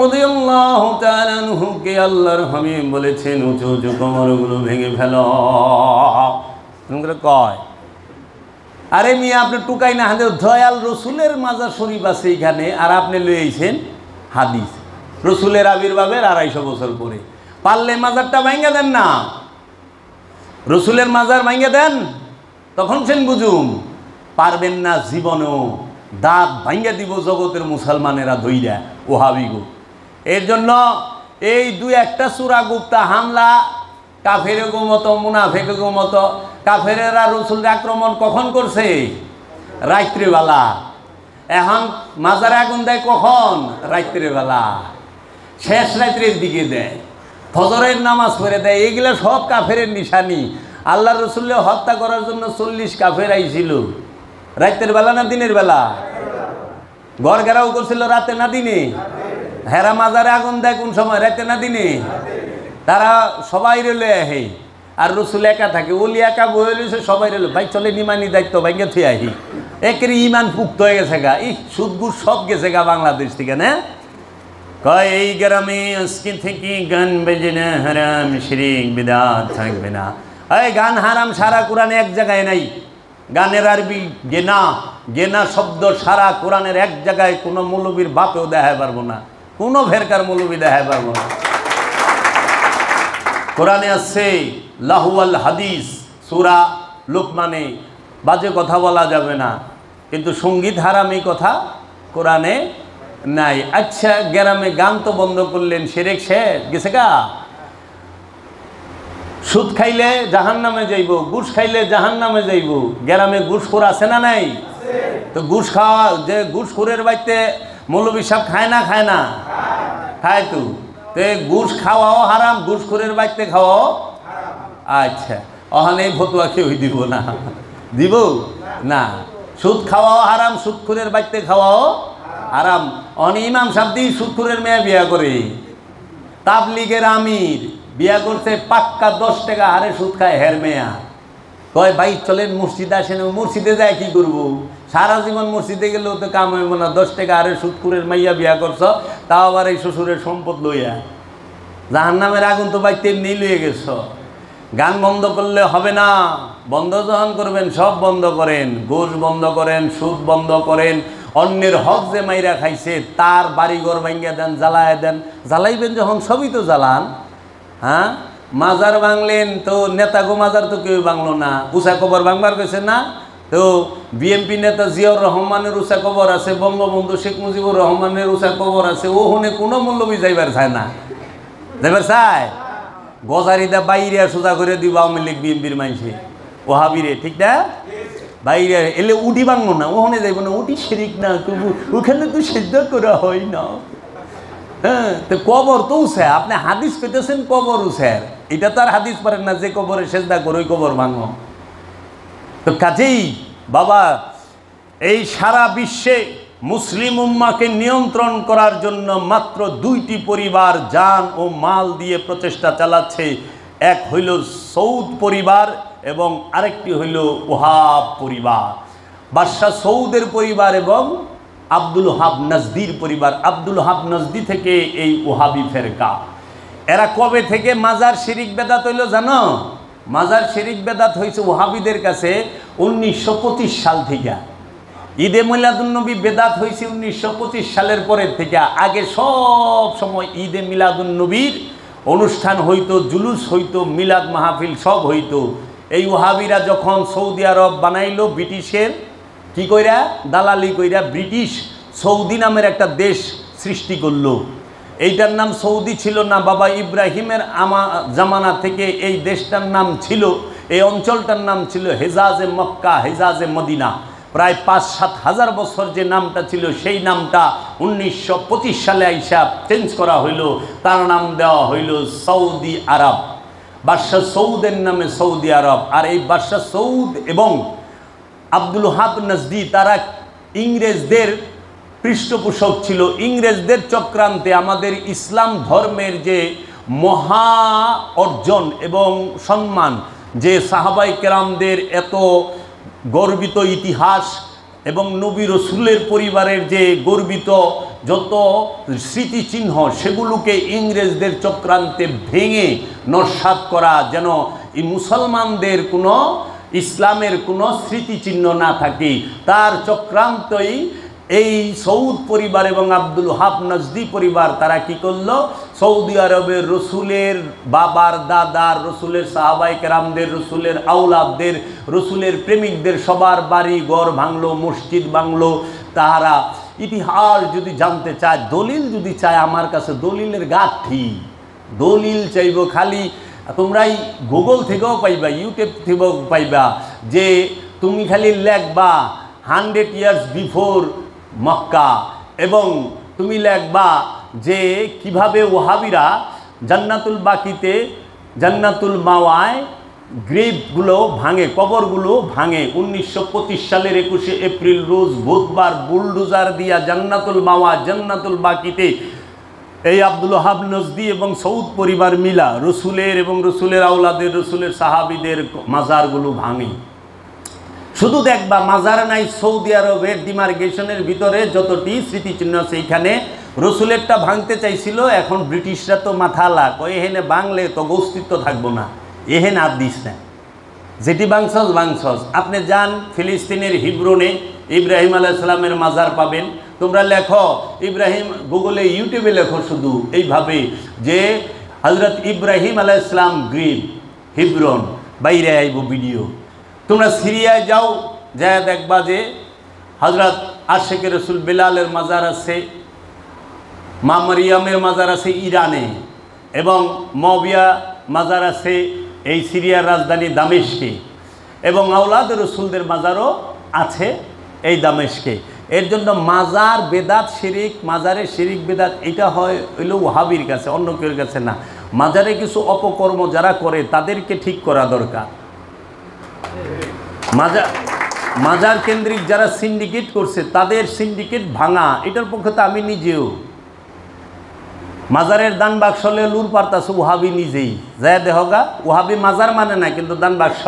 রাদিয়াল্লাহু তাআলা আনহু কে আল্লাহর হাবিব বলেছেন উঁচু উঁচু কোমরগুলো ভেঙে ফেলো, তোমরা কয় আরে মিয়া আপনি টুকাই না হাতে দয়াল রসুলের মাজার শরীফ আছে এখানে, আর আপনি লয়ে আইছেন হাদিস। রসুলের আবির্ভাবের 250 বছর পরে পারলে মাজারটা ভাঙা দেন না, রসুলের মাজার ভাঙা দেন, তখন সেন বুঝুম। পারবেন না জীবনেও, দাঁত ভাঙ্গা দিব জগতের মুসলমানেরা ধইরা ওহাবিগো। এর জন্য এই 2-1টা সূরা গুপ্তা হামলা কাফেরের মতো মুনাফিকের মতো। কাফেরেরা রসুলকে আক্রমণ কখন করছে? রাত্রিবেলা। এখন মাজারে আগুন দেয় কখন? রাত্রিবেলা, শেষ রাত্রির দিকে দেয়, ফজরের নামাজ পড়ে দেয়। এগুলা সব কাফেরের নিশানি। আল্লাহ রসুলকে হত্যা করার জন্য 40 কাফের আইছিল। রাতের বেলা না দিনের বেলা? ঘর ঘেরাও করছিল রাতে না দিনে? হেরা মাজারে আগুন দেয় কোন সময়? রাতে না দিনে? তারা সবাই রেলে আহে, আর রসুল একা থাকে। ওলি একা বয়ে রয়েছে, সবাই রেলো ভাই চলে নিমানি দায়িত্ব ভাইকে থুয়ে আহি। একের ইমান পুক্ত হয়ে গেছে গা, সুদগুর সব গেছে গা বাংলাদেশ থেকে না। কয় এই গ্রামে আজকে থেকে গান বেজে না, হারাম শিরিক বিদআত থাকবে না। এই গান হারাম সারা কোরআনে এক জায়গায় নাই। গানের আরবি গেনা, গেনা শব্দ সারা কোরআনের এক জায়গায় কোনো মৌলবীর বাপেও দেখায় পারবো না, কোনো ফেরকার মৌলবী দেখায় পারবো না। কোরআনে আছে লাহুয়াল হাদিস, সূরা লুকমানে বাজে কথা বলা যাবে না, কিন্তু সঙ্গীত হারাম এই কথা কোরআনে নাই। আচ্ছা গ্রামে গান তো বন্ধ করলেন, শিরক শেষ গেছে গা। সুদ খাইলে জাহান্নামে যাইব, ঘুষ খাইলে জাহান্নামে যাইব। গ্রামে ঘুষখোর আছে না নাই? তো ঘুষ খাওয়া, যে ঘুষখোরের বাড়িতে মৌলবী সাহেব খায় না খায় না? খায় তো। তে ঘুষ খাওয়াও হারাম, ঘুষখোরের বাড়িতে খাওয়াও। আচ্ছা, ওখানে ফতুয়া কেউ দিব না, দিব না। সুদ খাওয়াও হারাম, সুদখোরের বাড়িতে খাওয়াও হারাম। অনেক ইমাম সাহেব সুদখোরের মেয়ে বিয়া করে। তাবলীগের আমির বিয়া করছে, পাক্কা 10 টাকা হারে সুদ খায় হের মেয়া। কয় ভাই চলেন মসজিদে আসেন। মসজিদে যায় কি করবো? সারা জীবন মসজিদে গেলেও তো কাম হইব না। 10 টাকা হারে সুদখোরের মাইয়া বিয়া করছ, তাও আবার এই শ্বশুরের সম্পদ লইয়া। জাহান্নামের আগুন তো ভাই তেমনি লইয়ে গেছ। গান বন্ধ করলে হবে না, বন্ধ যখন করবেন সব বন্ধ করেন। ঘুষ বন্ধ করেন, সুদ বন্ধ করেন। অন্যের হক যে মাইরা খাইছে তার বাড়িঘর ভাঙ্গিয়া দেন, জ্বালায় দেন। জ্বালাইবেন যখন সবই তো জ্বালান। হ্যাঁ, মাজার ভাঙলেন তো নেতাগো মাজার তো কেউ ভাঙলো না, উষা কবর ভাঙবার গেছে না? তো বিএনপি নেতা জিয়াউর রহমানের উষা কবর আছে, বঙ্গবন্ধু শেখ মুজিবুর রহমানের উষা কবর আছে। ওখানে কোনো মূল্যবী যাইবার চায় না, যাইবার চায়? গজারিদা বাইরে সোজা করে দিব আওয়ামী লীগ বিএনপির মানুষে, ওহাবিরে, ঠিক না? বাইরে এলে উটি ভাঙলো না, ওখানে যাইব না, উটি শিরিক না, তবু ওখানে তো সিদ্ধ করা হয় না। হ্যাঁ, তো কবর তো উঠে, আপনি হাদিস পেতেছেন কবর উঠে, এটা তো আর হাদিস পারেন না যে কবরে সেজদা করে ওই কবর ভাঙো। তো কাজেই বাবা, এই সারা বিশ্বে মুসলিম উম্মাকে নিয়ন্ত্রণ করার জন্য মাত্র 2টি পরিবার জান ও মাল দিয়ে প্রচেষ্টা চালাচ্ছে। এক হইল সৌদ পরিবার এবং আরেকটি হইল ওহাব পরিবার। বাদশাহ সৌদের পরিবার এবং আব্দুল ওহাব নজদির পরিবার। আব্দুল ওহাব নজদি থেকে এই ওহাবি ফেরকা। এরা কবে থেকে মাজার শিরিক বেদাত হইল জানো? মাজার শিরিক বেদাত হয়েছে ওহাবিদের কাছে 1925 সাল থেকে। ঈদে মিলাদুন্নবী বেদাত হয়েছে 1925 সালের পরের থেকে। আগে সব সময় ঈদে মিলাদুন্নবীর অনুষ্ঠান হইতো, জুলুস হইতো, মিলাদ মাহফিল সব হইতো। এই ওহাবিরা যখন সৌদি আরব বানাইলো, ব্রিটিশের কি কইরা দালালি কইরা ব্রিটিশ সৌদি নামের একটা দেশ সৃষ্টি করলো। এইটার নাম সৌদি ছিল না, বাবা ইব্রাহিমের জামানা থেকে এই দেশটার নাম ছিল, এই অঞ্চলটার নাম ছিল হেজাজে মক্কা, হেজাজে মদিনা। প্রায় 5-7 হাজার বছর যে নামটা ছিল সেই নামটা 1925 সালে আইসা চেঞ্জ করা হইল, তার নাম দেওয়া হইল সৌদি আরব। বাদশাহ সৌদের নামে সৌদি আরব। আর এই বাদশাহ সৌদ এবং আব্দুল ওহাব নজদি তারা ইংরেজদের পৃষ্ঠপোষক ছিল। ইংরেজদের চক্রান্তে আমাদের ইসলাম ধর্মের যে মহা অর্জন এবং সম্মান, যে সাহাবায়ে কেরামদের এত গর্বিত ইতিহাস এবং নবী রসুলের পরিবারের যে গর্বিত যত স্মৃতিচিহ্ন, সেগুলোকে ইংরেজদের চক্রান্তে ভেঙে নস্যাৎ করা, যেন এই মুসলমানদের কোনো ইসলামের কোনো স্মৃতিচিহ্ন না থাকে, তার চক্রান্তই এই সৌদ পরিবার এবং আব্দুল ওহাব নজদি পরিবার তারা কি করলো? সৌদি আরবের রসুলের বাবার দাদার, রসুলের সাহাবায়ে কেরামদের, রসুলের আওলাদদের, রসুলের প্রেমিকদের সবার বাড়ি ঘর ভাঙলো, মসজিদ ভাঙলো। তাহারা ইতিহাস যদি জানতে চায়, দলিল যদি চায়, আমার কাছে দলিলের গাঁথি, দলিল চাইব। খালি তোমরাই গুগল থেকেও পাইবা, ইউটিউব থেকেও পাইবা, যে তুমি খালি লেখবা 100 ইয়ার্স বিফোর মক্কা, এবং তুমি লেখবা যে কিভাবে ওহাবিরা জান্নাতুল বাকিতে, জান্নাতুল মাওয়ায় গ্রেভগুলো ভাঙে, কবরগুলো ভাঙে। 1925 সালের 21শে এপ্রিল রোজ বুধবার বুলডোজার দিয়া জান্নাতুল মাওয়া, জান্নাতুল বাকিতে এই আব্দুল ওহাব নজদি এবং সৌদ পরিবার মিলা রসুলের এবং রসুলের আওলাদের, রসুলের সাহাবিদের মাজারগুলো ভাঙে। শুধু দেখবা মাজার নাই সৌদি আরবের ডিমার্কেশনের ভিতরে যতটি স্মৃতিচিহ্ন আছে, এইখানে রসুলেরটা ভাঙতে চাইছিল। এখন ব্রিটিশরা তো মাথা লাগ, এহেনে বাংলে তো অস্তিত্ব থাকবো না, এহেন আর দিস না, যেটি বাংসস বাংসস। আপনি যান ফিলিস্তিনের হিব্রনে ইব্রাহিম আলাইহিস সালামের মাজার পাবেন। তোমরা লেখো ইব্রাহিম, গুগলে ইউটিউবে লেখো শুধু এইভাবে যে হজরত ইব্রাহিম আলাইহিস সালাম গ্রিভ হিব্রন, বাইরে আইব ভিডিও। তোমরা সিরিয়ায় যাও, যা দেখবা যে হজরত আশেকে রসুল বেলালের মাজার আছে, মা মারিয়ামের মাজার আছে ইরানে, এবং মবিয়া মাজার আছে এই সিরিয়ার রাজধানী দামেস্কে, এবং আওলাদ রসুলদের মাজারও আছে এই দামেস্কে। এর জন্য মাজার বেদাত শিরিক, মাজারে শিরিক বেদাত এটা হইল ওয়াহাবির কাছে, অন্য কেউর কাছে না। মাজারে কিছু অপকর্ম যারা করে তাদেরকে ঠিক করা দরকার। মাজার কেন্দ্রিক যারা সিন্ডিকেট করছে তাদের সিন্ডিকেট ভাঙা, এটার পক্ষে তো আমি নিজেও। মাজারের দান বাক্স হলে লুর পারতাছে ওহাবি নিজেই যায় দেহগা। ওহাবি মাজার মানে না, কিন্তু দান বাক্স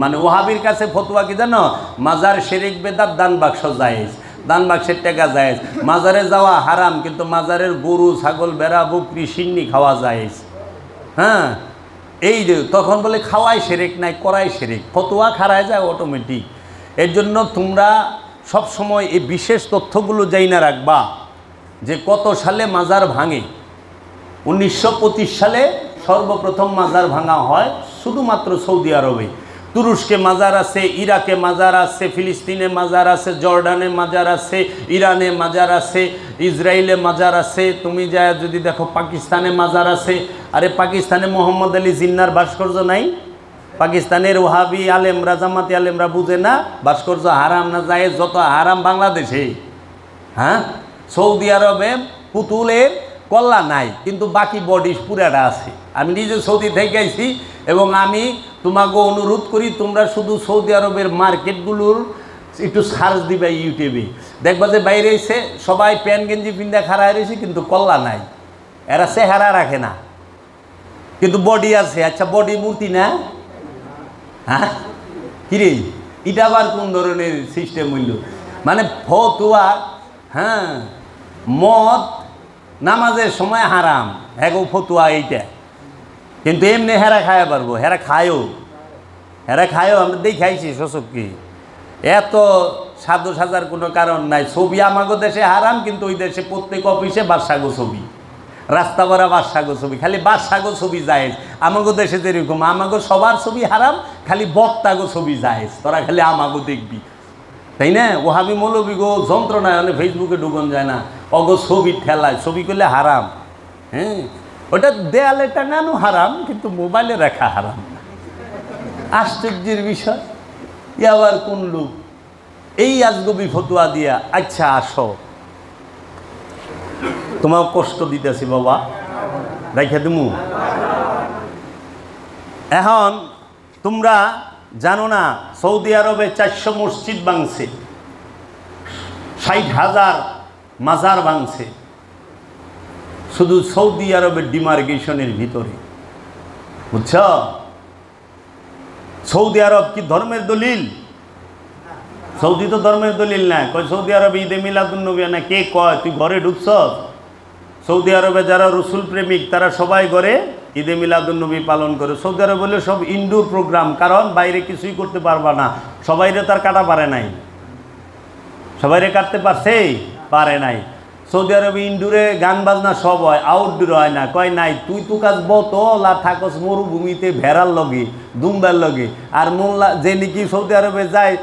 মানে। ওহাবির কাছে ফতুয়া কি জানো? মাজার শিরিক বেদাত, দান বাক্স জায়েজ, দান বাক্সের টাকা জায়েজ। মাজারে যাওয়া হারাম, কিন্তু মাজারের গরু ছাগল বেড়া বকরি সিন্নি খাওয়া জায়েজ। হ্যাঁ, এই যে তখন বলে খাওয়াই শিরিক নাই, করাই শিরিক, ফতুয়া খারায় যায় অটোমেটিক। এর জন্য তোমরা সব সময় এই বিশেষ তথ্যগুলো জাইনা রাখবা যে কত সালে মাজার ভাঙে। 1925 সালে সর্বপ্রথম মাজার ভাঙা হয় শুধুমাত্র সৌদি আরবে। তুরস্কে মাজার আছে, ইরাকে মাজার আছে, ফিলিস্তিনে মাজার আছে, জর্ডানে মাজার আছে, ইরানে মাজার আছে, ইসরায়েলে মাজার আছে। তুমি যা যদি দেখো পাকিস্তানে মাজার আছে। আরে পাকিস্তানে মোহাম্মদ আলী জিন্নার ভাস্কর্য নাই? পাকিস্তানের ওহাবি আলেমরা, জামাতি আলেমরা বুঝে না ভাস্কর্য হারাম না জায়েজ? যত হারাম বাংলাদেশে। হ্যাঁ, সৌদি আরবে পুতুলের কল্লা নাই, কিন্তু বাকি বডি পুরাটা আছে। আমি নিজে সৌদি থেকে আইছি, এবং আমি তোমাকে অনুরোধ করি তোমরা শুধু সৌদি আরবের মার্কেটগুলোর একটু সার্চ দিবা ইউটিউবে, দেখবা যে বাইরে এসে সবাই প্যান্ট গেঞ্জি পিন্দা খাড়ায় রয়েছে, কিন্তু কল্লা নাই। এরা চেহারা রাখে না, কিন্তু বডি আছে। আচ্ছা, বডি মূর্তি না? হ্যাঁ, কিরে এটা আবার কোন ধরনের সিস্টেম হইল? মানে ফতুয়া। হ্যাঁ, মদ নামাজের সময় হারাম, হ্যাঁ ফতুয়া এইটা, কিন্তু এমনি হেরা খায় পারবো। হেরা খায়ও, আমরা দেখাইছি শোষক কি। এত সাধু সাজার কোনো কারণ নাই। ছবি আমাগো দেশে হারাম, কিন্তু ওই দেশে প্রত্যেক অফিসে বাদশাগো ছবি, রাস্তা ভরা বাদশাগো ছবি, খালি বাদশাগো ছবি জায়েজ। আমাগো দেশে যেরকম আমাগো সবার ছবি হারাম, খালি বক্তাগো ছবি জায়েজ। তোরা খালি আমাগো দেখবি, তাই না? ওহাবি মৌলবী গো যন্ত্রণায় মানে ফেসবুকে ঢুকন যায় না, অগো ছবি ঠেলায়। ছবি করলে হারাম। হ্যাঁ, ওটা দেয়ালে টাঙানো হারাম, কিন্তু মোবাইলে রাখা হারাম। আশ্চর্যের বিষয়। আবার কোন লোক এই আজগবি ফতুয়া দিয়া। আচ্ছা আসো, তোমার কষ্ট দিতেছি বাবা, রেখে দিমু। এখন তোমরা জানো না সৌদি আরবে 400 মসজিদ ভাঙছে, 60,000 মাজার ভাঙছে, শুধু সৌদি আরবের ডিমার্কেশনের ভিতরে। বুঝছ? সৌদি আরব কি ধর্মের দলিল? সৌদি তো ধর্মের দলিল না। কয় সৌদি আরবে ঈদে মিলাদুন্নবী না। কে কয়? তুই ঘরে ঢুকছ? সৌদি আরবে যারা রসুল প্রেমিক তারা সবাই ঘরে ঈদে মিলাদুন্নবী পালন করে। সৌদি আরব বলে সব ইনডোর প্রোগ্রাম, কারণ বাইরে কিছুই করতে পারবা না। সবাইরে তার কাটা পারে নাই, সবাইরে কাটতে পারছে? পারে নাই। সৌদি আরবে ইনডোরে গান বাজনা সব হয়, আউটডোরে হয় না। কয় নাই, তুই তো কাজ বোতল আর থাকস মরুভূমিতে ভেড়ার লগে, দুম্বার লগে। আর মোল্লা যে নাকি সৌদি আরবে যায়,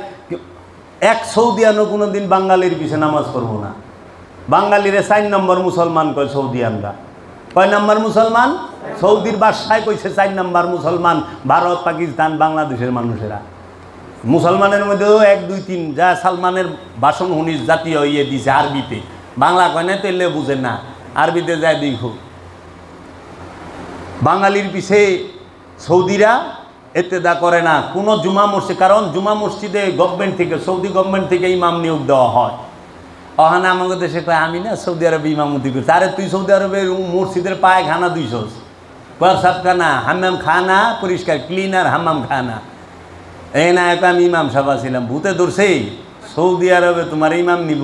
এক সৌদিয়ানও কোনো দিন বাঙালির পিছে নামাজ পড়বো না। বাঙালিরে 4 নম্বর মুসলমান কয় সৌদিয়ানরা। কয় নম্বর মুসলমান? সৌদির বাদশায় কইছে 4 নম্বর মুসলমান ভারত, পাকিস্তান, বাংলাদেশের মানুষেরা। মুসলমানের মধ্যেও 1, 2, 3 যা সালমানের ভাষণ শুনিস জাতীয় ইয়ে দিছে আরবিতে, বাংলা কয় না, তো এলে বুঝে না, আরবিতে যায় দেখো। বাঙালির পিছে সৌদিরা এতেদা করে না কোনো জুমা মসজিদ, কারণ জুমা মসজিদে গভর্নমেন্ট থেকে, সৌদি গভর্নমেন্ট থেকে ইমাম নিয়োগ দেওয়া হয়। ওখানে আমাদের দেশে কয় আমি না সৌদি আরবে ইমামতি করছি। আরে তুই সৌদি আরবের মসজিদের পায়খানা 200, প্রসাব খানা, হাম্মাম খানা পরিষ্কার, ক্লিনার হাম্মাম খানা। এই না আমি ইমাম সাহেব ছিলাম, ভূতে ধরছে। সৌদি আরবে তোমার ইমাম নিব,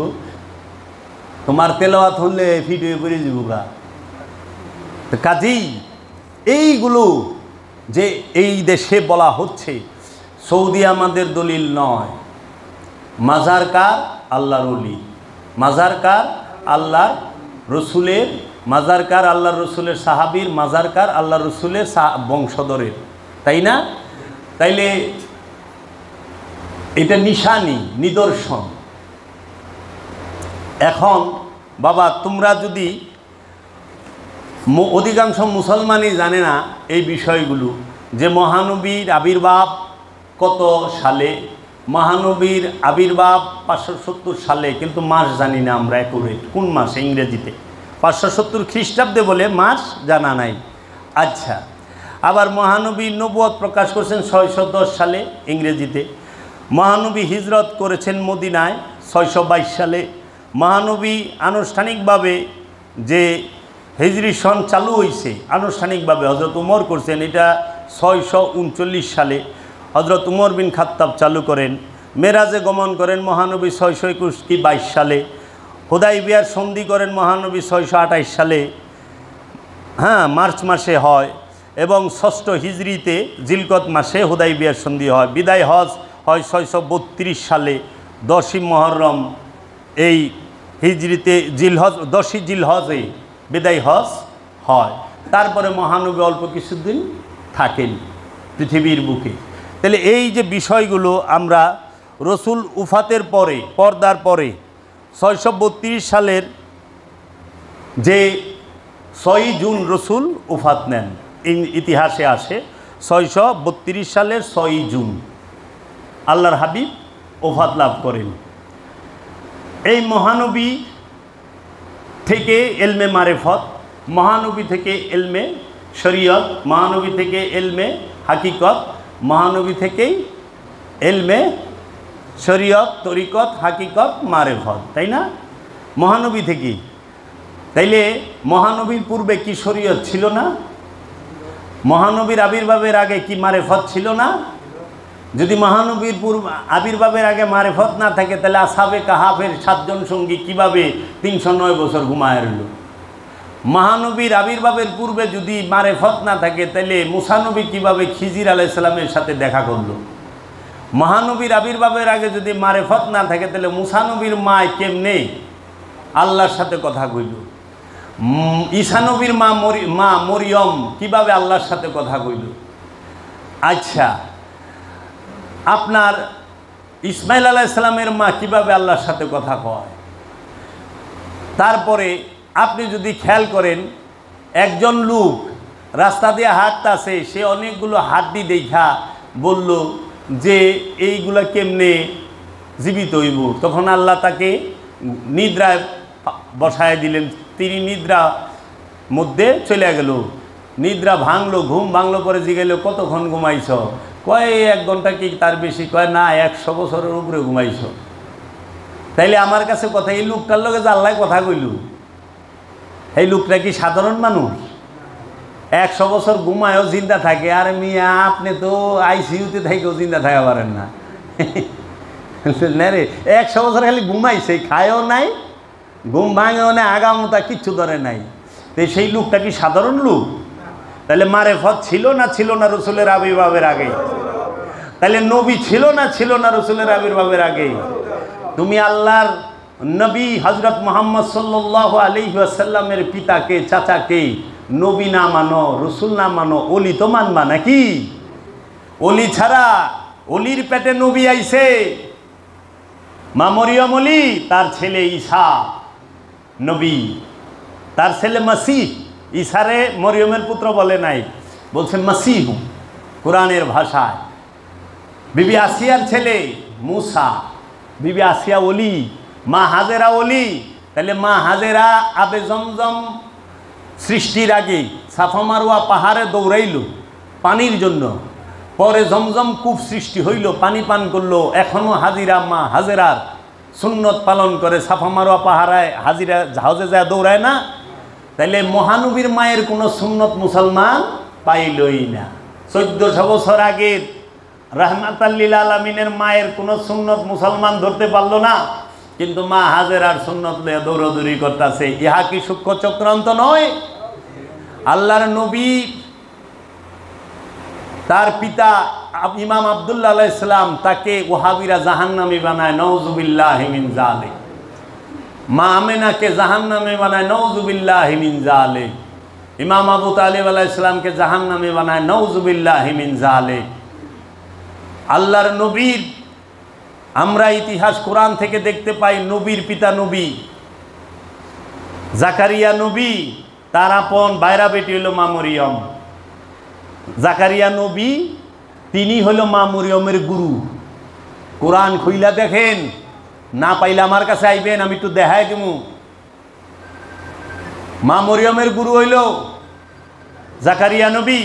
তোমার তেলাওয়াত হলে ফিট হয়ে পড়ে যাব গা। কাজেই এইগুলো যে এই দেশে বলা হচ্ছে, সৌদি আমাদের দলিল নয়। মাজার কার? আল্লাহর ওলি। মাজার কার? আল্লাহর রসুলের। মাজার কার? আল্লাহর রসুলের সাহাবীর। মাজার কার? আল্লাহর রসুলের বংশধরের, তাই না? তাইলে এটা নিশানি, নিদর্শন। এখন বাবা তোমরা যদি, অধিকাংশ মুসলমানই জানে না এই বিষয়গুলো, যে মহানবীর আবির্ভাব কত সালে, মহানবীর আবির্ভাব 570 সালে, কিন্তু মাস জানি না আমরা অ্যাকুরেট কোন মাসে ইংরেজিতে। 570 খ্রিস্টাব্দে বলে মাস জানা নাই। আচ্ছা, আবার মহানবী নবুয়ত প্রকাশ করেছেন 610 সালে ইংরেজিতে। মহানবী হিজরত করেছেন মদিনায় 622 সালে। মহানবী আনুষ্ঠানিকভাবে যে হিজরি সন চালু হয়েছে আনুষ্ঠানিকভাবে হজরত উমর করছেন, এটা 639 সালে হজরত উমর বিন খাত্তাব চালু করেন। মেরাজে গমন করেন মহানবী 621 কি 22 সালে। হুদাইবিয়ার সন্ধি করেন মহানবী 628 সালে, হ্যাঁ, মার্চ মাসে হয়। এবং 6ষ্ঠ হিজরিতে জিলকত মাসে হুদাইবিয়ার সন্ধি হয়। বিদায় হজ হয় 632 সালে 10ই মুহররম। এই হিজরিতে জিলহজ 10ই জিলহজে বিদায় হজ হয়। তারপরে মহানবী অল্প কিছুদিন থাকেন পৃথিবীর বুকে। তাহলে এই যে বিষয়গুলো আমরা রসুল উফাতের পরে, পর্দার পরে 632 সালের যে 6ই জুন রসুল উফাত নেন, ইতিহাসে আসে 632 সালের 6ই জুন আল্লাহর হাবিব ওফাত লাভ করেন। এই মহানবী থেকে এলমে মারেফত, মহানবী থেকে এলমে শরীয়ত, মহানবী থেকে এলমে হাকিকত, মহানবী থেকেই এলমে শরীয়ত, তরিকত, হাকিকত, মারেফত, তাই না? মহানবী থেকেই। তাইলে মহানবীর পূর্বে কি শরীয়ত ছিল না? মহানবীর আবির্ভাবের আগে কি মারেফত ছিল না? যদি মহানবীর আবির্ভাবের আগে মারেফত না থাকে, তাহলে আসহাবে কাহাফের 7 জন সঙ্গী কিভাবে 309 বছর ঘুমায় রইল? মহানবীর আবির্ভাবের পূর্বে যদি মারেফত না থাকে, তাহলে মুসা নবী কীভাবে খিজির আলাইহিস সালামের সাথে দেখা করল? মহানবীর আবির্ভাবের আগে যদি মারেফত না থাকে, তাহলে মুসা নবীর মায় কেমনে আল্লাহর সাথে কথা কইল? ঈসা নবীর মা মরিয়ম কিভাবে আল্লাহর সাথে কথা কইল? আচ্ছা, আপনার ইসমাইল আলাইহিস সালামের মা কিভাবে আল্লাহর সাথে কথা কয়? তারপরে আপনি যদি খেয়াল করেন, একজন লোক রাস্তা দিয়ে হাঁটতেছে, সে অনেকগুলো হাড্ডি দেখা বলল যে এইগুলা কেমনে জীবিত হইব। তখন আল্লাহ তাকে নিদ্রায় বসায় দিলেন। তিনি নিদ্রা মধ্যে চলে গেল, নিদ্রা ভাঙলো, ঘুম ভাঙলো। পরে জিগাইল, কতক্ষণ ঘুমাইছ? কয় 1 ঘন্টা কি তার বেশি? কয় না, 100 বছরের উপরে ঘুমাইছ। তাইলে আমার কাছে কথা, এই লোকটার লগে যে আল্লাহ কথা কইল, এই লোকটা কি সাধারণ মানুষ? 100 বছর ঘুমায়ও জিন্দা থাকে। আর মিয়া, আপনি তো আইসিইউতে থেকেও জিন্দা থাকা পারেন না। না রে, 100 বছর খালি ঘুমাইছে, খায়ও নাই, ঘুম ভাঙেও নাই, আগামতা কিচ্ছু ধরে নাই। তো সেই লোকটা কি সাধারণ লোক? তাহলে মারেফত ছিল না ছিল না রসুলের আবির্ভাবের আগে? তাহলে নবী ছিল না রসুলের আবির্ভাবের আগে? তুমি আল্লাহর নবী হজরত মুহাম্মদ সাল্লাল্লাহু আলাইহি ওয়াসাল্লামের পিতাকে, চাচাকে নবী না মানো, রসুল না মানো, অলি তো মানবা নাকি? অলি ছাড়া, অলির পেটে নবী আইছে, মা মরিয়ম অলি, তার ছেলে ঈসা নবী, তার ছেলে মাসিহ। ঈসারে মরিয়মের পুত্র বলে নাই, বলছে মাসিহ কোরআনের ভাষায়। বিবি আসিয়ার ছেলে মুসা, বিবি আসিয়া অলি, মা হাজেরা অলি। তাহলে মা হাজেরা আবে জমজম সৃষ্টির আগে সাফা মারওয়া পাহাড়ে দৌড়াইল পানির জন্য, পরে জমজম কূপ সৃষ্টি হইল, পানি পান করলো। এখনও হাজিরা মা হাজেরার সুন্নত পালন করে, সাফা মারওয়া পাহাড়ায় হাজিরা জাহাজে যায় দৌড়ায় না। তাইলে মহানবীর মায়ের কোনো সুন্নত মুসলমান পাইলই না। 1400 বছর আগের রাহমাতাল লিল আলামিনের মায়ের কোনো সুন্নত মুসলমান ধরতে পারলো না, কিন্তু মা হাজেরার সুন্নত নিয়ে দৌড়াদৌড়ি করতেছে। ইহা কি সূক্ষ্ম চক্রান্ত নয়? আল্লাহর নবী, তার পিতা ইমাম আব্দুল্লাহ আলাইহিস সালাম, তাকে ওহাবিরা জাহান্নামী বানায়, নাউযুবিল্লাহি মিন যালিক। মা আমেনাকে জাহান্নামে বানায়, নাউযুবিল্লাহি মিন যালিক। ইমাম আবু তালিব আলাইহিস সালামকে জাহান্নামে বানায়, নাউযুবিল্লাহি মিন যালিক। আল্লাহর নবীর আমরা ইতিহাস কোরআন থেকে দেখতে পাই, নবীর পিতা নবী জাকারিয়া নবী, তার আপন বাইরা বেটি হলো মা মরিয়ম। জাকারিয়া নবী তিনি হলো মা মরিয়মের গুরু। কোরআন খুইলা দেখেন, না পাইলে আমার কাছে আইবেন, আমি একটু দেখাই দেবো। মা মরিয়মের গুরু হইল জাকারিয়া নবী।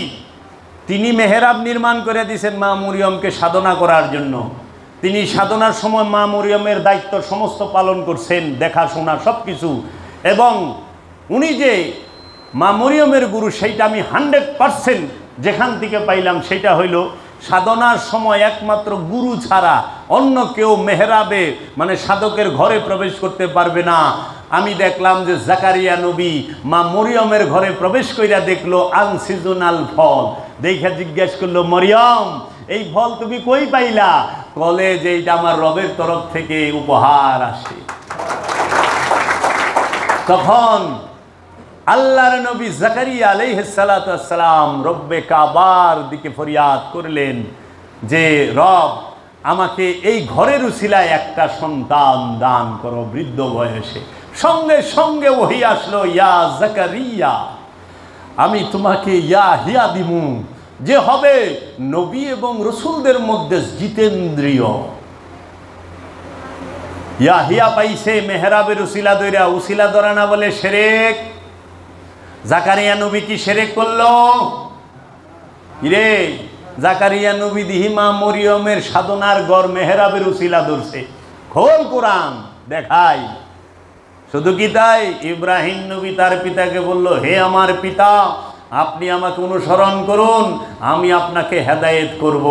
তিনি মেহরাব নির্মাণ করে দিয়েছেন মা মরিয়মকে সাধনা করার জন্য। তিনি সাধনার সময় মা মরিয়মের দায়িত্ব সমস্ত পালন করছেন, দেখাশোনা সব কিছু। এবং উনি যে মা মরিয়মের গুরু সেইটা আমি 100% যেখান থেকে পাইলাম, সেটা হইল সাধনার সময় একমাত্র গুরু ছাড়া অন্য কেউ মেহরাবে মানে সাধকের ঘরে প্রবেশ করতে পারবে না। আমি দেখলাম যে জাকারিয়া নবী মা মরিয়মের ঘরে প্রবেশ কইরা দেখলো আনসিজনাল ফল, দেখা জিজ্ঞেস করলো, মরিয়ম এই ফল তুমি কই পাইলা? বলে যে এইটা আমার রবের তরফ থেকে উপহার আসে। তখন আল্লাহর নবী জাকারিয়া আলাইহিস সালাতু ওয়াস সালাম রব্বে কাবার দিকে ফরিয়াদ করলেন যে রব, আমাকে এই ঘরের উসিলায় একটা সন্তান দান করো বৃদ্ধ বয়সে। সঙ্গে সঙ্গে ওহী আসলো, ইয়া জাকারিয়া, আমি তোমাকে ইয়াহিয়া দিমু, যে হবে নবী এবং রসুলদের মধ্যে জিতেন্দ্রীয়। ইয়াহিয়া পাইছে মেহরাবের উসিলা দইরা, উসিলা ধরা না বলে শিরক। জাকারিয়া নবী কি শিরক করলো? রে জাকারিয়া নবী দিহি মা মরিয়মের সাধনার গড় মেহরাবের উসিলা ধরছে। খোল কোরআন দেখাই। শুধু কি তাই, ইব্রাহিম নবী তার পিতাকে বলল, হে আমার পিতা, আপনি আমাকে অনুসরণ করুন, আমি আপনাকে হেদায়েত করব।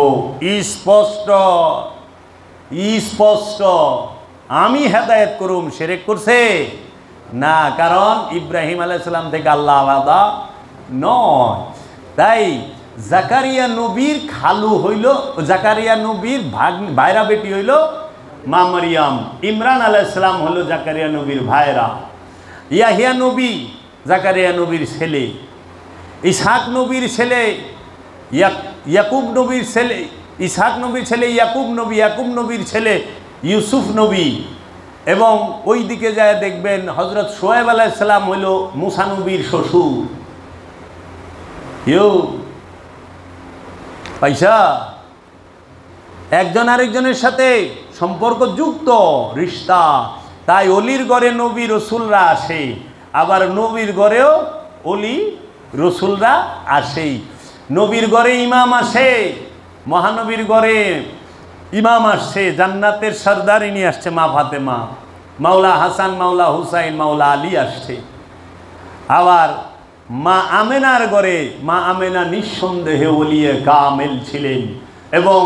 স্পষ্ট স্পষ্ট, আমি হেদায়েত করুম। শিরক করছে না, কারণ ইব্রাহিম আলাইহিস সালাম থেকে আল্লাহ আলাদা নয়। তাই জাকারিয়া নবীর খালু হইল, জাকারিয়া নবীর ভাইরা বেটি হইল মা মরিয়ম। ইমরান আলাইহিস সালাম হলো জাকারিয়া নবীর ভাইরা। ইয়াহিয়া নবী জাকারিয়া নবীর ছেলে, ইসহাক নবীর ছেলে, ইয়াকুব নবীর ছেলে, ইসহাক নবীর ছেলে ইয়াকুব নবী, ইয়াকুব নবীর ছেলে ইউসুফ নবী। এবং ওই দিকে যায় দেখবেন হযরত শোয়েব আলাইহিস সালাম হইল মুসা নবীর শ্বশুর। কেউ পয়সা একজন আরেকজনের সাথে সম্পর্ক যুক্ত রিশতা। তাই অলির ঘরে নবী রসুলরা আসে, আবার নবীর ঘরেও অলি রসুলরা আসেই। নবীর ঘরে ইমাম আসে, মহানবীর ঘরে ইমাম আসছে, জান্নাতের সরদারিনী আসছে মা ফাতেমা, মাওলা হাসান, মাওলা হুসাইন, মাওলা আলী আসছে। আবার মা আমেনার ঘরে মা আমেনা নিঃসন্দেহে ওলিয়ে কামেল ছিলেন এবং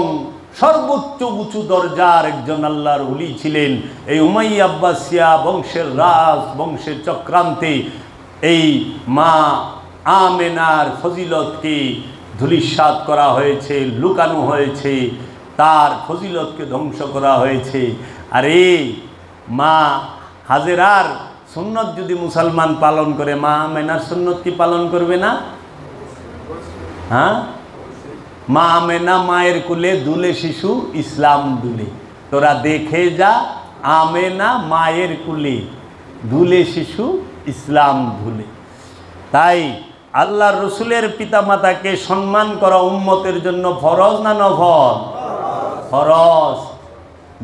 সর্বোচ্চ উঁচু দরজার একজন আল্লাহর ওলি ছিলেন। এই উমাইয়া আব্বাসিয়া বংশের রাজ বংশের চক্রান্তে এই মা আমেনার ফজিলতকে ধূলিসাৎ করা হয়েছে, লুকানো হয়েছে, তার ফজিলতকে ধ্বংস করা হয়েছে। আরে মা হাজেরার সুন্নত যদি মুসলমান পালন করে, মা আমেনার সুন্নত কি পালন করবে না? হ্যাঁ, মা আমেনা মায়ের কুলে দুলে শিশু ইসলাম দুলে। তোরা দেখে যা, আমেনা মায়ের কুলে দুলে শিশু ইসলাম ধুলে। তাই আল্লাহর রসুলের পিতামাতাকে সম্মান করা উম্মতের জন্য ফরজ না নফল? ফরজ।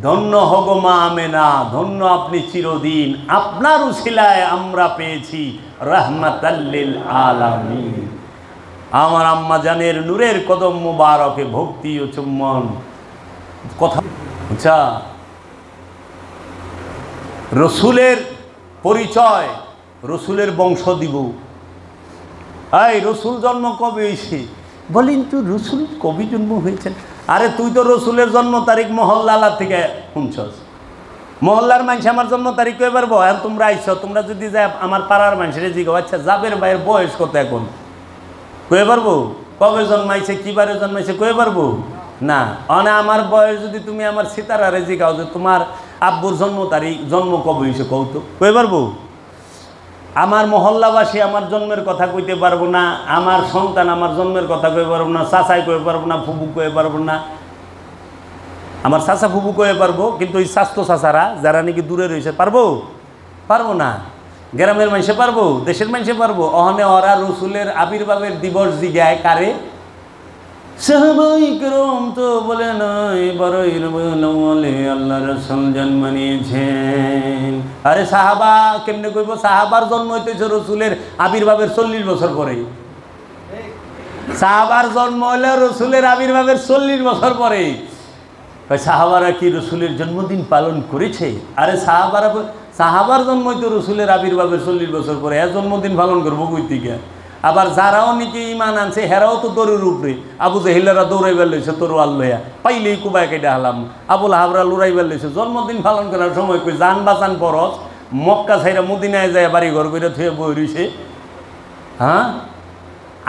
ধন্য হগ মা আমেনা, ধন্য আপনি চিরদিন, আপনার উসিলায় আমরা পেয়েছি রাহমাতাল লিল আলামিন। আমার আম্মা জানের নূরের কদম মুবারকে ভক্তি ও চুম্বন। কথা আচ্ছা, রসুলের পরিচয়, রসুলের বংশ দিব। এই রসুল জন্ম কবে হয়েছে? বলেন তো রসুল কবে জন্ম হয়েছেন? আরে তুই তো রসুলের জন্ম তারিখ মহল্লা থেকে শুনছস। মহল্লার মানুষ আমার জন্ম তারিখ কয়ে পারবো? আর তোমরা আইছ, তোমরা যদি যায় আমার পাড়ার মানুষের জিজ্ঞাসা, আচ্ছা জাবের ভাইয়ের বয়স কত এখন, কয়ে পারবো? কবে জন্মাইছে, কিবারে জন্মাইছে কয়ে পারবো না। মানে আমার বয়স যদি তুমি আমার সিতারারে জিজ্ঞাও যে তোমার আব্বুর জন্ম তারিখ, জন্ম কবে হয়েছে কও তো, কয়ে পারবো? আমার মহল্লাবাসী আমার জন্মের কথা কইতে পারবো না, আমার সন্তান আমার জন্মের কথা কয়ে পারবো না, চাচাই কয়ে পারবো না, ফুবু কয়ে পারবো না। আমার চাচা ফুবু কয়ে পারবো, কিন্তু ওই স্বাস্থ্য চাচারা যারা নাকি দূরে রয়েছে পারবো? পারবো না। গ্রামের মানুষে পারবো, দেশের মানুষে পারবো? অহনে ওরা রসুলের আবির্ভাবের দিবস জিগায় কারে? সাহাবায়ে কেরাম তো বলে নাই 12 রবিউল আউয়ালে আল্লাহ রাসূল জন্ম নিয়েছেন। আরে সাহাবা কেমনে কইব? সাহাবার জন্ম হইতেছে রসুলের আবির্ভাবের 40 বছর পরে। সাহাবার জন্ম হইল রসুলের আবির্ভাবের 40 বছর পরে। সাহাবারা কি রসুলের জন্মদিন পালন করেছে? আরে সাহাবার জন্ম হইতো রসুলের আবির্ভাবের 40 বছর পরে, এর জন্মদিন পালন করবো কই থেকে? আবার যারাও নাকি ইমান আনছে হেরাও তো দৌড়ের উপরে। আবু জাহিলারা দৌড়াইবার লইছে তরোয়াল লইয়া, পাইলেই কুবায় কেটে হালাম। আবুল হাবরা লুড়াইবার লইছে। জন্মদিন পালন করার সময় কই জান বাঁচান ফরজ, মক্কা ছাইরা মদিনায় যায় বাড়ি ঘর করে থুয়ে বই রইছে। হ্যাঁ,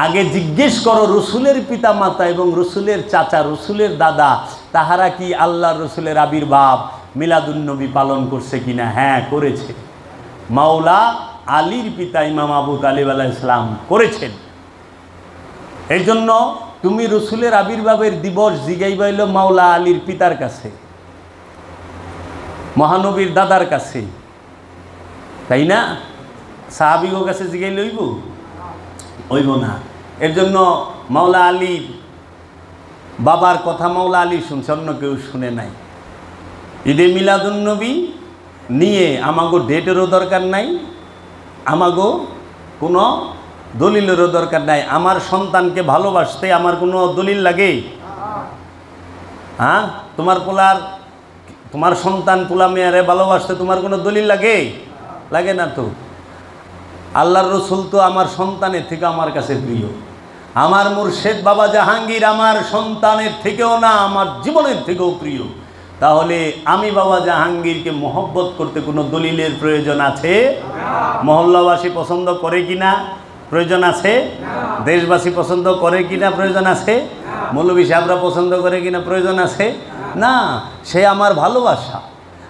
আগে জিজ্ঞেস করো রসুলের পিতা মাতা এবং রসুলের চাচা, রসুলের দাদা, তাহারা কি আল্লাহ রসুলের আবির্ভাব মিলাদুন্নবী পালন করছে কিনা? হ্যাঁ, করেছে। মাওলা আলীর পিতা ইমাম আবু তালিব আলাইহিস সালাম করেছেন। এই জন্য তুমি রসুলের আবির্ভাবের দিবস জিগাইবাইল মাওলা আলীর পিতার কাছে, মহানবীর দাদার কাছে, তাই না? সাহাবীর কাছে জিগাইলে হইব না। এর জন্য মাওলা আলীর বাবার কথা মাওলা আলী শুনছে, অন্য কেউ শুনে নাই। ঈদে মিলাদুন্নবী নিয়ে আমাগো ডেটেরও দরকার নাই, আমাগো কোনো দলিলেরও দরকার নাই। আমার সন্তানকে ভালোবাসতে আমার কোনো দলিল লাগে? হ্যাঁ, তোমার সন্তান পোলা মেয়ারে ভালোবাসতে তোমার কোনো দলিল লাগে? লাগে না তো। আল্লাহর রসুল তো আমার সন্তানের থেকে আমার কাছে প্রিয়। আমার মুর্শেদ বাবা জাহাঙ্গীর আমার সন্তানের থেকেও না, আমার জীবনের থেকেও প্রিয়। তাহলে আমি বাবা জাহাঙ্গীরকে মহব্বত করতে কোনো দলিলের প্রয়োজন আছে? মহল্লাবাসী পছন্দ করে কিনা প্রয়োজন আছে? দেশবাসী পছন্দ করে কিনা প্রয়োজন আছে? মৌলভী সাহেবরা পছন্দ করে কিনা প্রয়োজন আছে? না, সে আমার ভালোবাসা,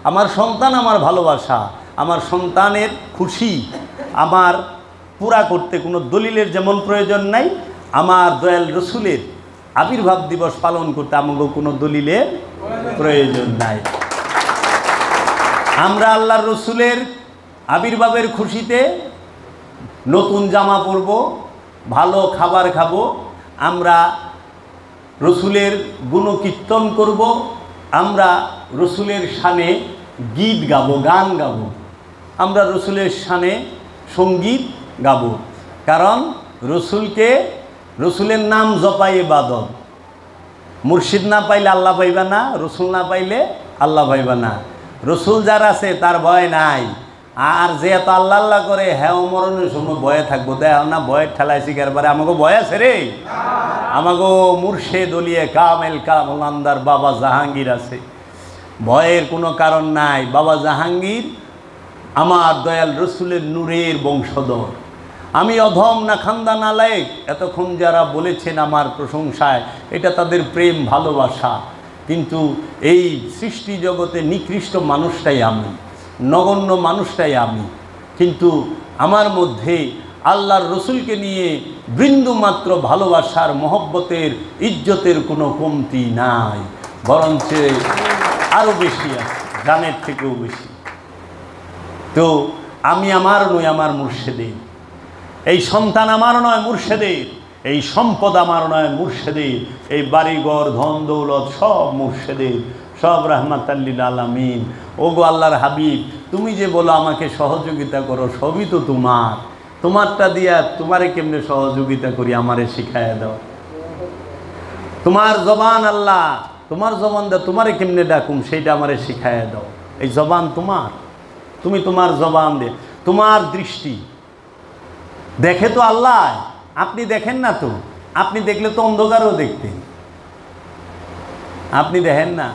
আমার সন্তান আমার ভালোবাসা। আমার সন্তানের খুশি আমার পুরা করতে কোনো দলিলের যেমন প্রয়োজন নাই, আমার দয়াল রসুলের আবির্ভাব দিবস পালন করতে আমাকে কোনো দলিলের প্রয়োজন নাই। আমরা আল্লাহর রসুলের আবির্ভাবের খুশিতে নতুন জামা পরব, ভালো খাবার খাবো, আমরা রসুলের গুণকীর্তন করব, আমরা রসুলের শানে গীত গাবো, গান গাবো, আমরা রসুলের শানে সঙ্গীত গাবো। কারণ রসুলের নাম জপাই ইবাদত। মুর্শিদ না পাইলে আল্লাহ পাইবা না, রসুল না পাইলে আল্লাহ পাইবা না। রসুল যার আছে তার ভয় নাই। আর যে এত আল্লাহ আল্লাহ করে হ্যাঁ মরণের সময় ভয়ে থাকবো, দেখ না ভয়ের ঠেলায় শিকার পারে। আমাকে ভয় আছে রে, আমাকে মুর্শেদ ওলিয়ে কামেল কামলান্দার বাবা জাহাঙ্গীর আছে, ভয়ের কোনো কারণ নাই। বাবা জাহাঙ্গীর আমার দয়াল রসুলের নূরের বংশধর। আমি অধম না খান্দা নালায়েক, এতক্ষণ যারা বলেছেন আমার প্রশংসায়, এটা তাদের প্রেম ভালোবাসা। কিন্তু এই সৃষ্টি জগতে নিকৃষ্ট মানুষটাই আমি, নগণ্য মানুষটাই আমি। কিন্তু আমার মধ্যে আল্লাহর রসুলকে নিয়ে বিন্দুমাত্র ভালোবাসার মহব্বতের ইজ্জতের কোনো কমতি নাই, বরঞ্চ আরও বেশি আছে, জানের থেকেও বেশি। তো আমি আমার নই, আমার মুর্শেদের। এই সন্তান আমার নয়, মুর্শেদের। এই সম্পদ আমার নয়, মুর্শেদের। এই বাড়িঘর ধন দৌলত সব মুর্শেদের, সব রাহমাতাল লিল আলামিন। ওগো আল্লাহর হাবিব, তুমি যে বলো আমাকে সহযোগিতা করো, সবই তো তোমারটা দিয়া তোমারে কেমনে সহযোগিতা করি আমারে শিখাইয়া দাও। তোমার জবান আল্লাহ, তোমার জবান দা তোমারে কেমনে ডাকুম সেইটা আমারে শিখাইয়া দাও। এই জবান তোমার, তুমি তোমার জবান দে। তোমার দৃষ্টি দেখে তো আল্লাহ, আপনি দেখেন না তো? আপনি দেখলে তো অন্ধকারও দেখতেন, আপনি দেখেন না?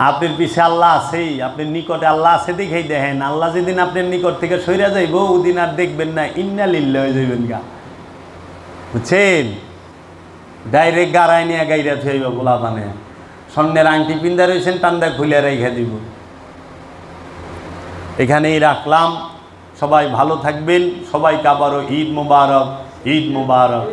আপনার পিছে আল্লাহ আছেই, আপনার নিকটে আল্লাহ আছে দেখেই দেখেন। আল্লাহ যেদিন আপনার নিকট থেকে সইরা যাইব ওদিন আর দেখবেন না, ইন্না লিল্লাহ হয়ে যাইবেন গা, বুঝছেন? ডাইরেক্ট গাড়াই নিয়ে গাইরা থইব গোলা পানে। স্বর্ণের আংটি পিন্দা রয়েছেন, টান্দা খুলে রেখে দিব। এখানেই রাখলাম। সবাই ভালো থাকবেন। সবাইকে আবারও ঈদ মোবারক, ঈদ মোবারক।